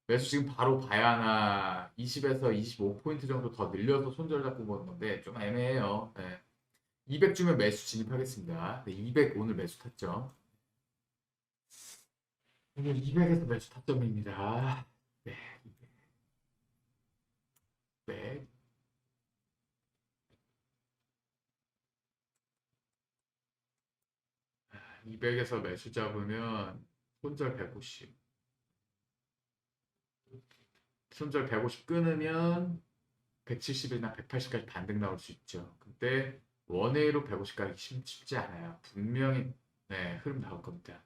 매수 지금 바로 봐야 하나 20에서 25포인트 정도 더 늘려서 손절 잡고 보는 건데 좀 애매해요. 네. 200 주면 매수 진입하겠습니다. 네, 200 오늘 매수 타점. 오늘 200에서 매수 타점입니다. 네, 200. 200에서 매수 잡으면 손절 150. 손절 150 끊으면 170이나 180까지 반등 나올 수 있죠. 근데 원웨이로 150 가기 쉽지 않아요. 분명히 네, 흐름 나올 겁니다.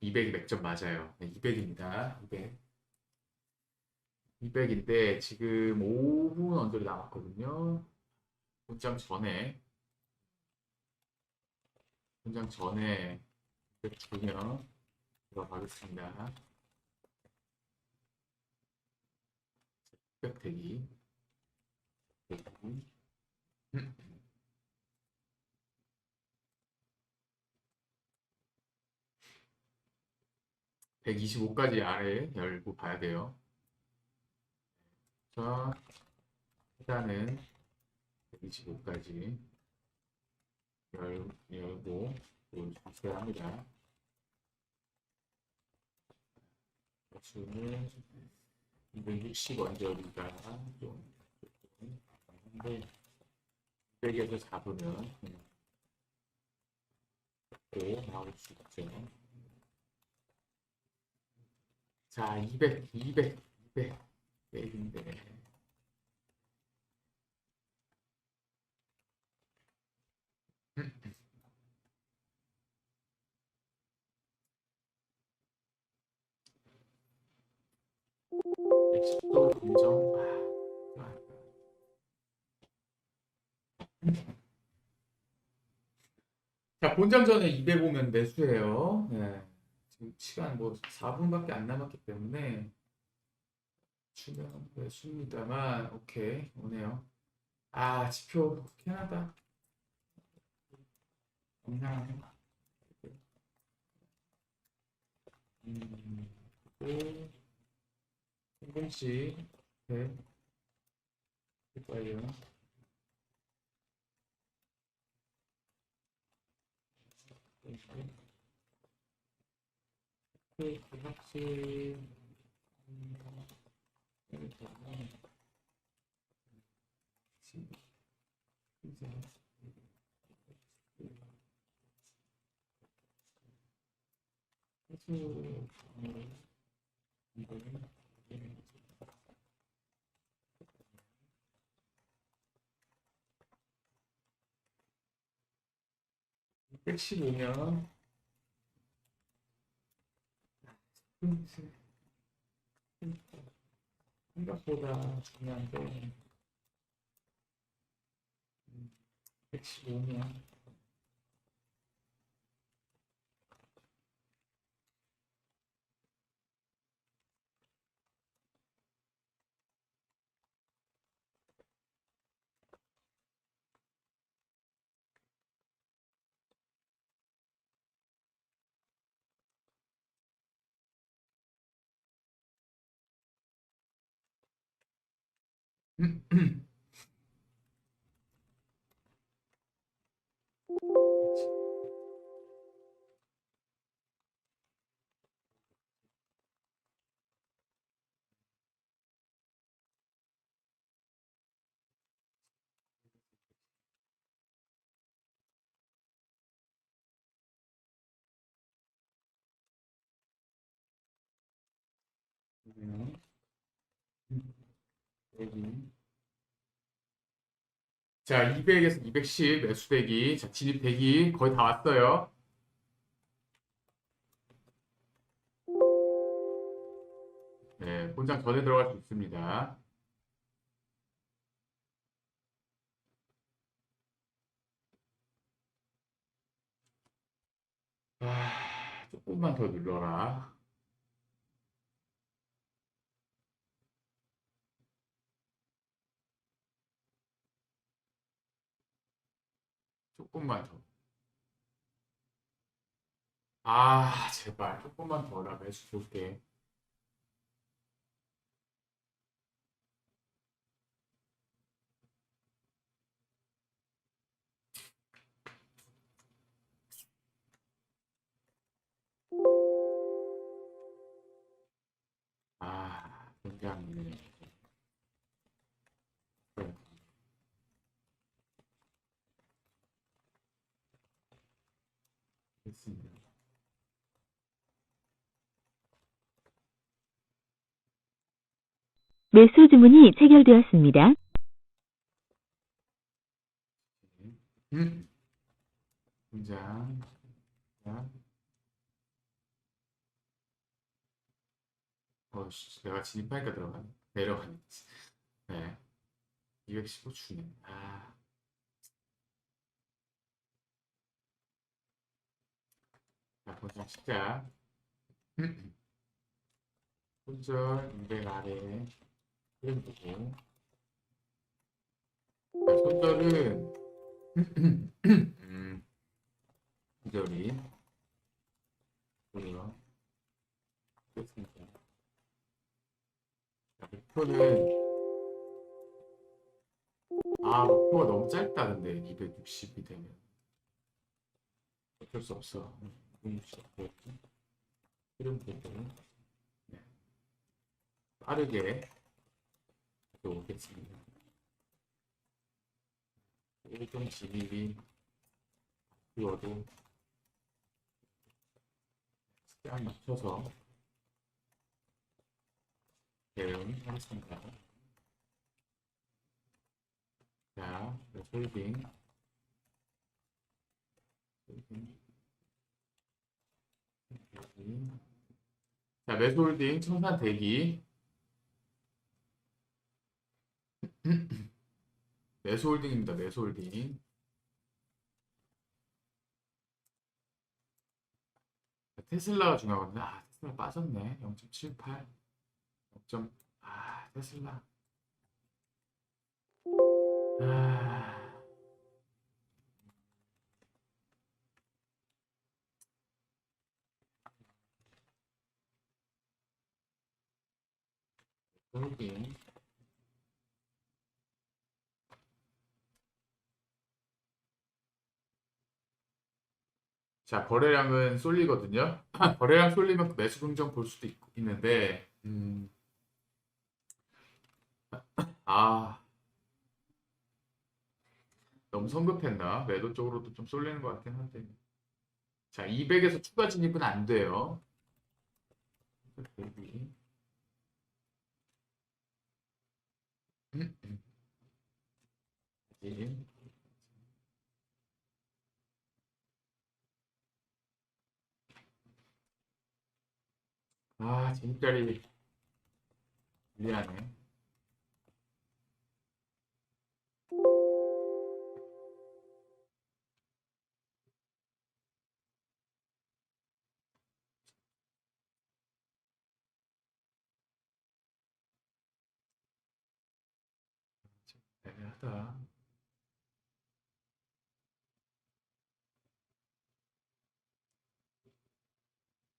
200이 맥점 맞아요. 네, 200입니다. 200. 200인데 지금 5분 언저리 남았거든요. 본장 전에 본장 전에 200 주면 들어가겠습니다. 200 대기. 125까지 아래 열고 봐야 돼요. 자, 일단은 125까지 열고 보여주셔야 합니다. 매수는 260 언저리가 좀 한데 200에서 잡으면 또 나올 수 있죠. 자, 200, 200, 200. 내일인데. 110도 감정. 자, 본전 전에 200 오면 매수해요. 네. 지금 시간 뭐 4분밖에 안 남았기 때문에 주면 매수입니다만, 오케이, 오네요. 아, 지표 캐나다. 없나? 그리고 공공식 네, 될까요? 확실 백십 오면 생각보다 중요한데 115면 자, 200에서 210 매수대기. 자, 진입대기 거의 다 왔어요. 네, 본장 전에 들어갈 수 있습니다. 조금만 더 눌러라. 조금만 더. 제발 조금만 더라. 매수 볼게. 굉장히 됐습니다. 매수 주문이 체결되었습니다. 본장. 내가 진입하니까 들어가네. 내려가네. 네. 215 주네. 자, 본장 시작. 손절 200 아래 흐름 보고 손절은 손절이 그래요. 됐습니다. 자, 목표가 너무 짧다. 근데 260이 되면 어쩔 수 없어. 260 흐름 보고 네. 빠르게 오겠습니다. 1.12mm 키워도 시간 맞춰서 대응하겠습니다. 자, 홀딩. 자, 매수 홀딩 청산 대기. 매수 홀딩입니다. 매수 홀딩. 테슬라가 중요하거든요. 테슬라 빠졌네. 0.78. 0. 테슬라. 홀딩. 자, 거래량은 쏠리거든요. 거래량 쏠리면 그 매수 긍정 볼 수도 있는데, 너무 성급했나? 매도 쪽으로도 좀 쏠리는 것 같긴 한데. 자, 200에서 추가 진입은 안 돼요. 대비. 진입. 진입자리 미안해. 애매하다.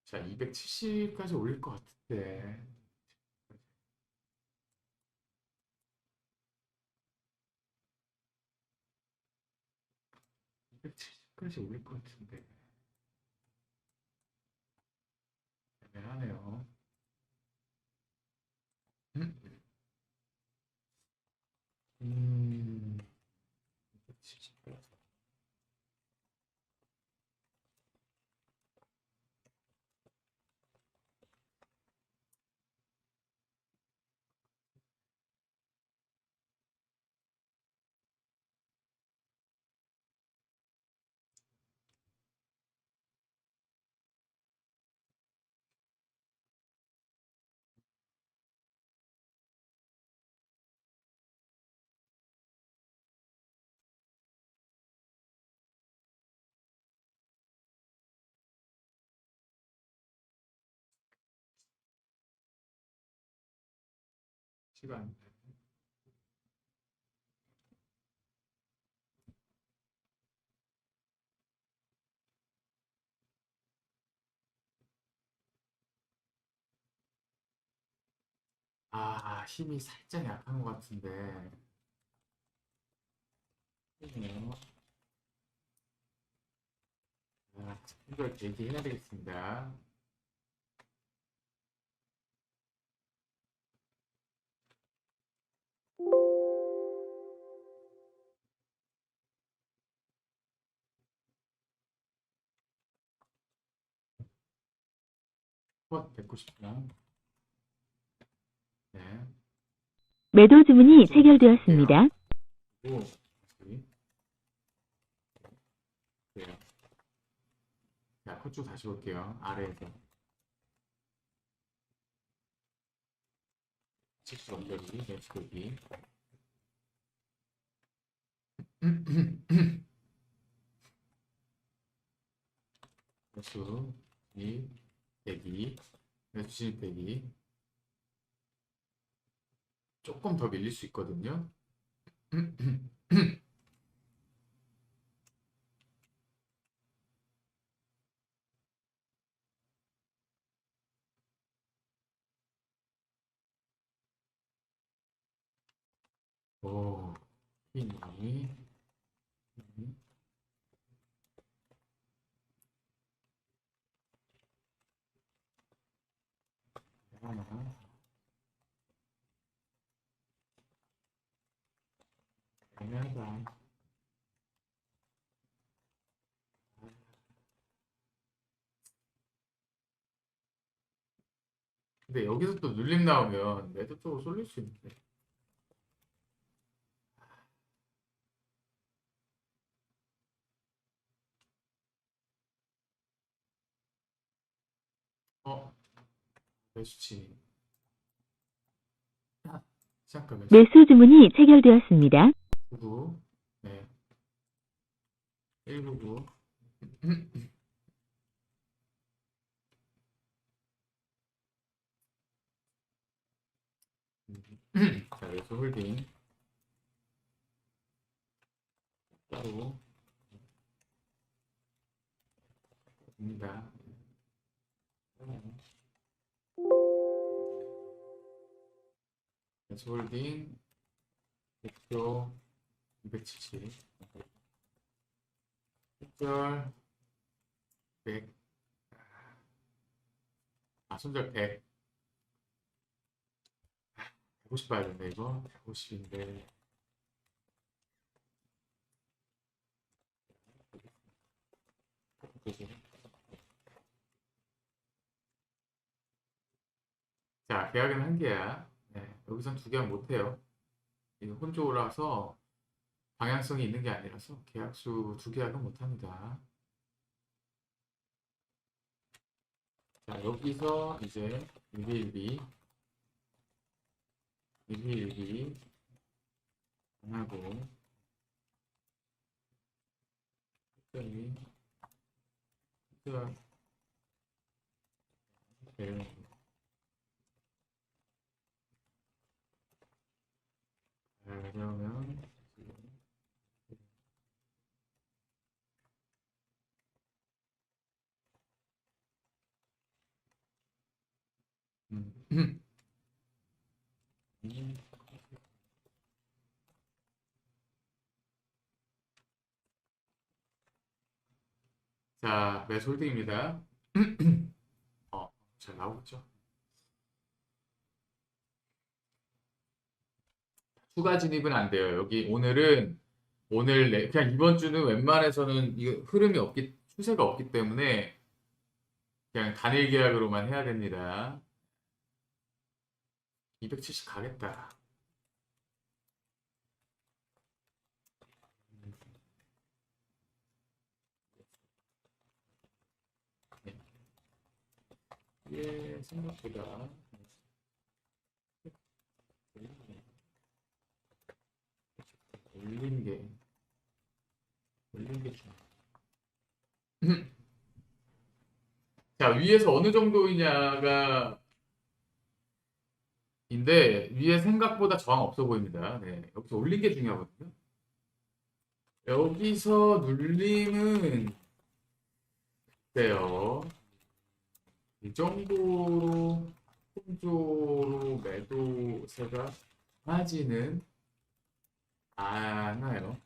자, 270까지 올릴 것 같은데. 270까지 올릴 것 같은데. 애매하네요. 음, 270까지. 시간. 힘이 살짝 약한 것 같은데. 그러네요. 이걸 대기해야 되겠습니다. 스쿼트 190점. 네. 매도 주문이 체결되었습니다. 오, 다시. 그래요. 자, 코쭉 다시 볼게요. 아래에서. 70 연결이, 매치고기. 매수, 이, 대기, 매수 진입 대기. 조금 더 밀릴 수 있거든요. 오, 이 하나, 애매하다. 근데 여기서 또 눌림 나오면 매도 쪽으로 쏠릴 수 있는데. 어, 매수치. 잠깐 매수. 매수 주문이 체결되었습니다. 99. 네. 199. 자, 매수 홀딩. 따로. 입니다. 매수 홀딩. 목표 270. 손절 100. 아, 손절 100. 150 봐야 되네, 이거. 150인데. 자, 계약은 한 개야. 네, 여기선 두 계약 못 해요. 이거 혼조라서 방향성이 있는 게 아니라서 계약수 두 계약은 못 합니다. 자, 여기서 이제 1비1비 안 하고 특별히 특별 그러면 음. 자, 매수 홀딩입니다. 잘 나오겠죠? 추가 진입은 안 돼요. 여기 그냥 이번 주는 웬만해서는 이거 흐름이 없기 추세가 없기 때문에 그냥 단일 계약으로만 해야 됩니다. 270 가겠다. 이게 생각보다 올린 게 중요해. 자, 위에서 어느 정도이냐가 인데 위에 생각보다 저항 없어 보입니다. 네, 여기서 올린 게 중요하거든요. 여기서 눌림은 돼요. 이 정도로 혼조로 매도세가 하지는 않아요.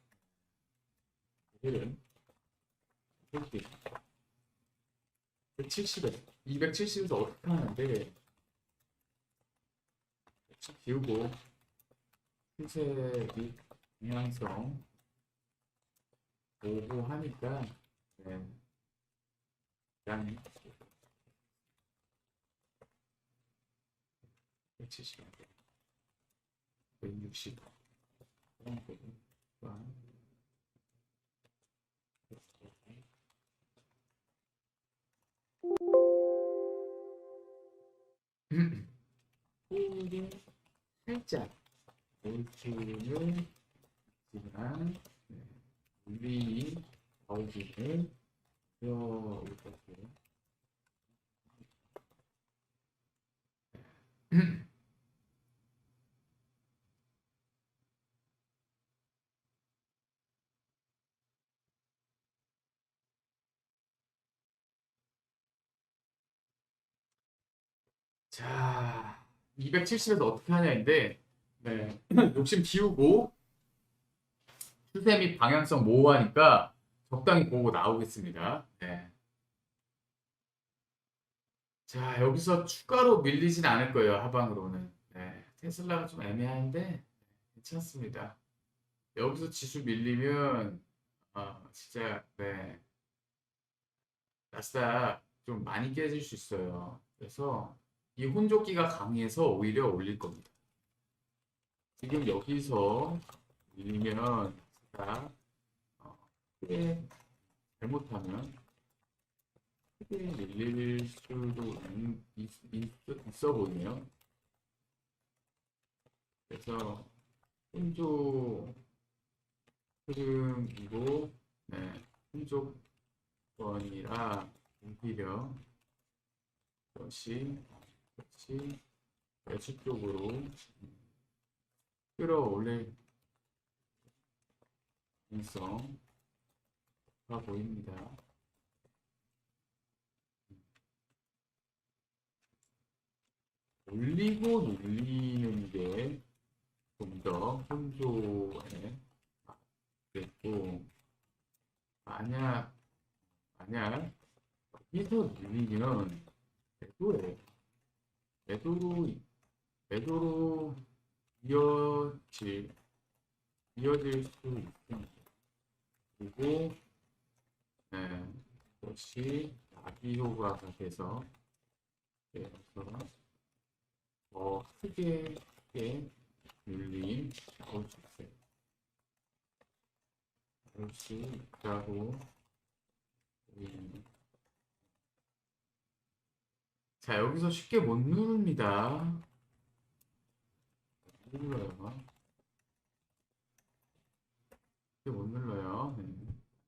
오늘은 170에 270에서 어떻게 하는데 비우고 흰색이 방향성 보고 하니까 네. 그냥 170, 160 호흡이 살짝 올추는 있지만 우리 어지를 이렇게 자, 270에서 어떻게 하냐인데, 네. 욕심 비우고 추세 및 방향성 모호하니까 적당히 보고 나오겠습니다. 네. 자, 여기서 추가로 밀리진 않을 거예요, 하방으로는. 네. 테슬라가 좀 애매한데 괜찮습니다. 여기서 지수 밀리면 진짜 네. 나스닥 좀 많이 깨질 수 있어요. 그래서 이 혼조기가 강해서 오히려 올릴 겁니다. 지금 여기서 밀리면 자, 크게 잘못하면 크게 밀릴 수도 있어 보이네요. 그래서 혼조 흐름이고, 네, 혼조권이라 오히려 그것이 매수 쪽으로 끌어올릴 가능성 가 보입니다. 올리고 눌리는 게 좀 더 혼조에 맞겠고, 만약 여기서 눌리면 매도에 매도로 매도로 이어질 수 있습니다. 그리고 그것이 나비 효과가 돼서 더 크게 눌림 나올 수 있어요. 나올 수 있다고 보입니다. 자, 여기서 쉽게 못 누릅니다. 못 눌러요. 쉽게 못 눌러요.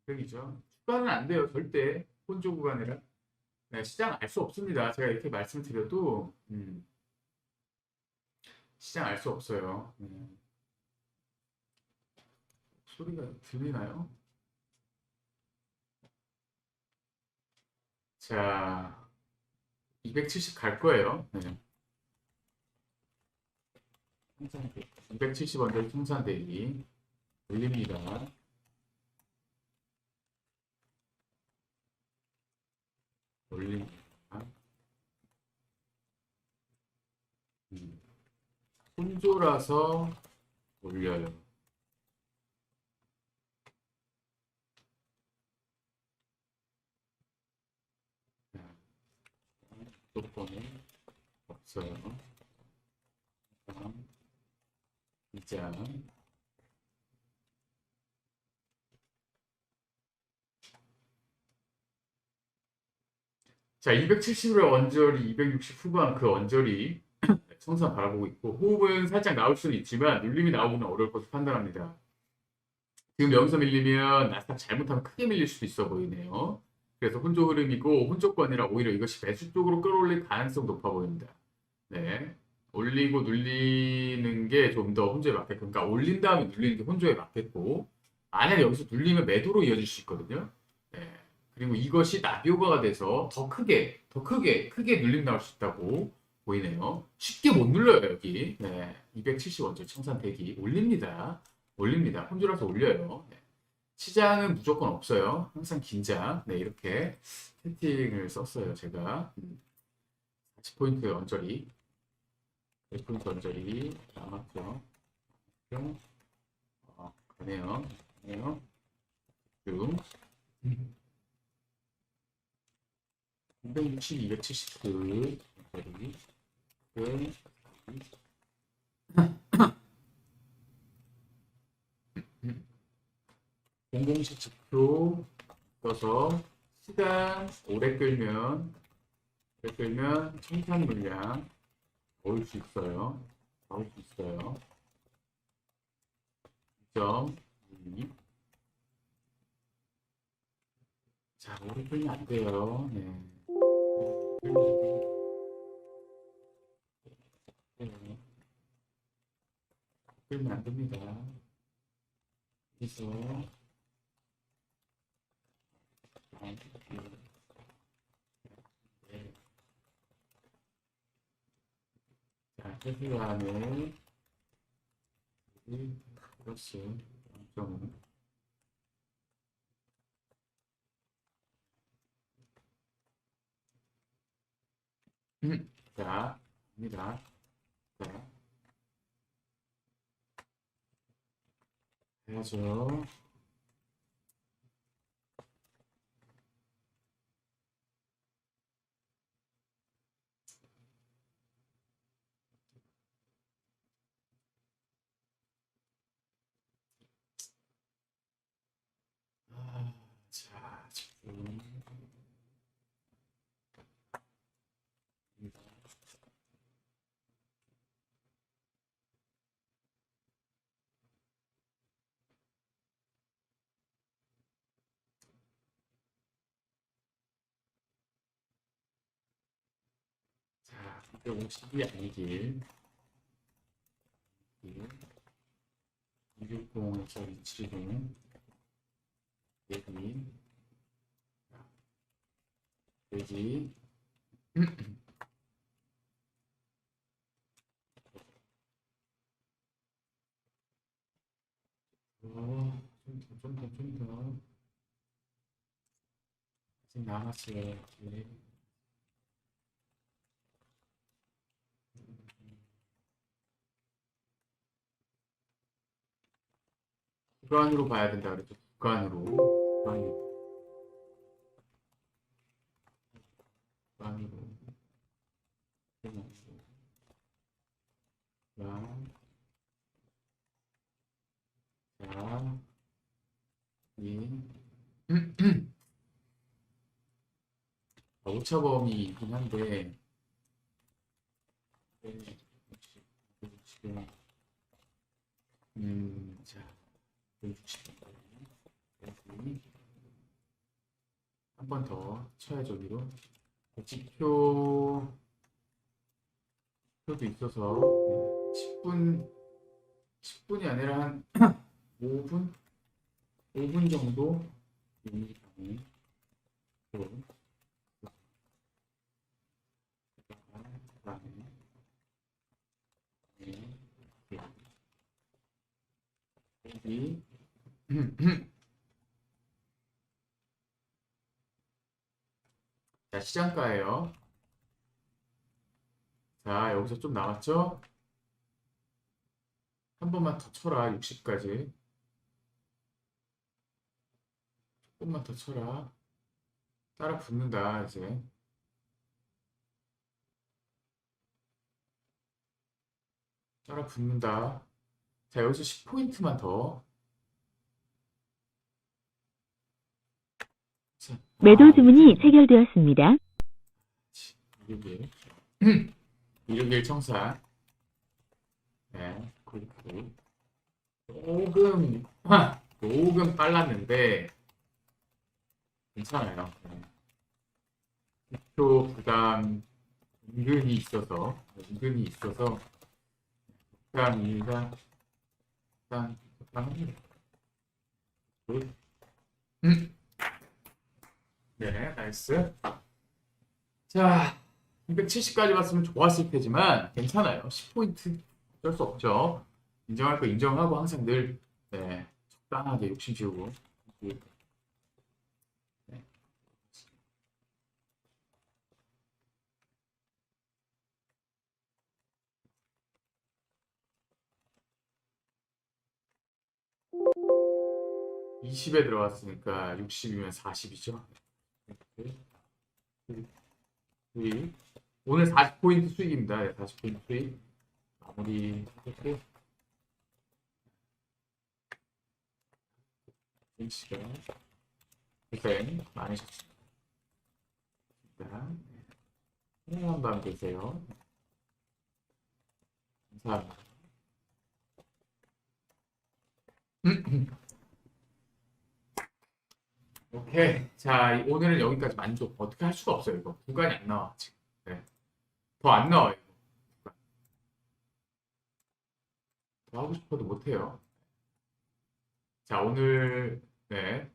여기죠. 추가는 안 돼요. 절대. 혼조 구간이라. 네, 시장 알 수 없습니다. 제가 이렇게 말씀드려도 시장 알 수 없어요. 소리가 들리나요? 자, 270 갈 거예요. 네. 270 언저리 통산대기 올립니다. 올립니다. 혼조라서 올려요. 조건이 없어요. 이장 자, 270을 언저리, 260 후반 그 언저리 청산 바라보고 있고, 호흡은 살짝 나올 수는 있지만 눌림이 나오기는 어려울 것으로 판단합니다. 지금 여기서 밀리면 나스닥 잘못하면 크게 밀릴 수도 있어 보이네요. 그래서 혼조 흐름이고 혼조권이라 오히려 이것이 매수 쪽으로 끌어올릴 가능성 높아 보입니다. 네. 올리고 눌리는 게 좀 더 혼조에 맞겠고, 그러니까 올린 다음에 눌리는 게 혼조에 맞겠고, 만약에 여기서 눌리면 매도로 이어질 수 있거든요. 네. 그리고 이것이 나비효과가 돼서 크게 눌림 나올 수 있다고 보이네요. 쉽게 못 눌러요, 여기. 네. 270 원조 청산 대기 올립니다. 올립니다. 혼조라서 올려요. 네. 시장은 무조건 없어요. 항상 긴장. 네, 이렇게 세팅을 썼어요, 제가. 40포인트 언저리. 100포인트 언저리 남았죠. 가네요. 가네요. 쭉. 260, 270 언저리. 그 00시 지표 써서 시간 오래 끌면 청산 물량 나올 수 있어요. 나올 수 있어요. 2.2. 자, 오래 끌면 안 돼요. 네. 끌면 안 됩니다. 그래서 회수안에 플러스 0.5. 자, 갑니다. 자, 해야죠. 자, 지금 자, 250이 아니길 260에서 270 대비 돼지 좀 더. 아직 남았어요. 이렇게. 주간으로 봐야 된다 그랬죠. 주간으로. 자, 이 오차범위이긴 한데 지금 자, 60. 한 번 더 쳐야죠, 위로. 지표도 있어서 10분이 아니라 한 5분? 5분 정도 영상이 여기 자, 시장가예요. 자, 여기서 좀 남았죠? 한 번만 더 쳐라. 60까지. 조금만 더 쳐라. 따라 붙는다, 이제. 따라 붙는다. 자, 여기서 10포인트만 더. 자, 매도 주문이 체결되었습니다. 261. 261 청산. 네, 그리고 조금 빨랐는데 괜찮아요. 네. 표 부담 은근히 있어서 부담이가 적당합니다. 네, 나이스. 자, 270까지 왔으면 좋았을 테지만 괜찮아요. 10포인트 어쩔 수 없죠. 인정할 거 인정하고 항상 늘 네, 적당하게 욕심 지우고. 네. 20에 들어갔으니까 60이면 40이죠. 수익. 오늘 40포인트 수익입니다. 네, 40포인트 수익. 마무리 하겠고. 시간 고생 많으셨습니다. 편안한 밤 되세요. 감사합니다. 오케이. 자, 오늘은 여기까지 만족. 어떻게 할 수가 없어요, 이거. 구간이 안 나와, 지금. 네. 더 안 나와요, 이거. 더 하고 싶어도 못해요. 자, 오늘, 네.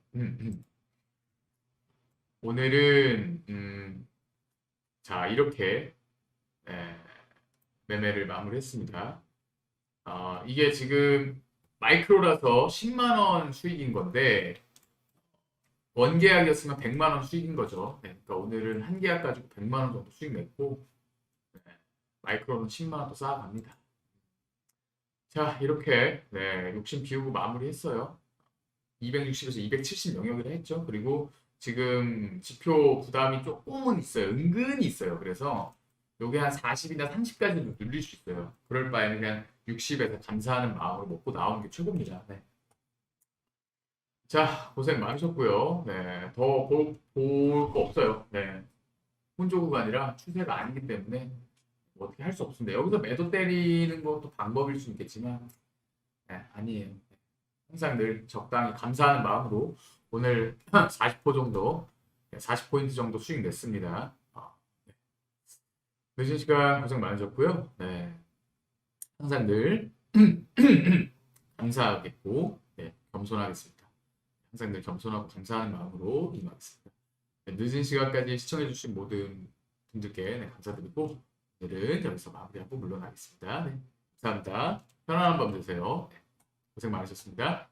오늘은, 자, 이렇게, 네. 매매를 마무리했습니다. 이게 지금 마이크로라서 10만 원 수익인 건데 원계약이었으면 100만 원 수익인 거죠. 네, 그러니까 오늘은 한 계약 가지고 100만 원 정도 수익 냈고 네, 마이크로는 10만 원 더 쌓아갑니다. 자, 이렇게 네, 욕심 비우고 마무리했어요. 260에서 270 영역이라 했죠. 그리고 지금 지표 부담이 조금은 있어요. 은근히 있어요. 그래서 요게 한 40이나 30까지는 늘릴 수 있어요. 그럴 바에는 그냥 60에서 감사하는 마음으로 먹고 나오는 게 최고입니다. 네. 자, 고생 많으셨고요. 네, 더 볼 거 없어요. 네. 혼조 구간이라 추세가 아니기 때문에 뭐 어떻게 할 수 없습니다. 여기서 매도 때리는 것도 방법일 수 있겠지만 네, 아니에요. 항상 늘 적당히 감사하는 마음으로 오늘 40% 정도, 40포인트 정도 수익 냈습니다. 네. 늦은 시간 고생 많으셨고요. 네. 항상 늘 감사하겠고, 네, 겸손하겠습니다. 항상 늘 겸손하고 감사하는 마음으로 임하겠습니다. 네, 늦은 시간까지 시청해주신 모든 분들께 네, 감사드리고, 오늘은 여기서 마무리하고 물러나겠습니다. 네, 감사합니다. 편안한 밤 되세요. 네, 고생 많으셨습니다.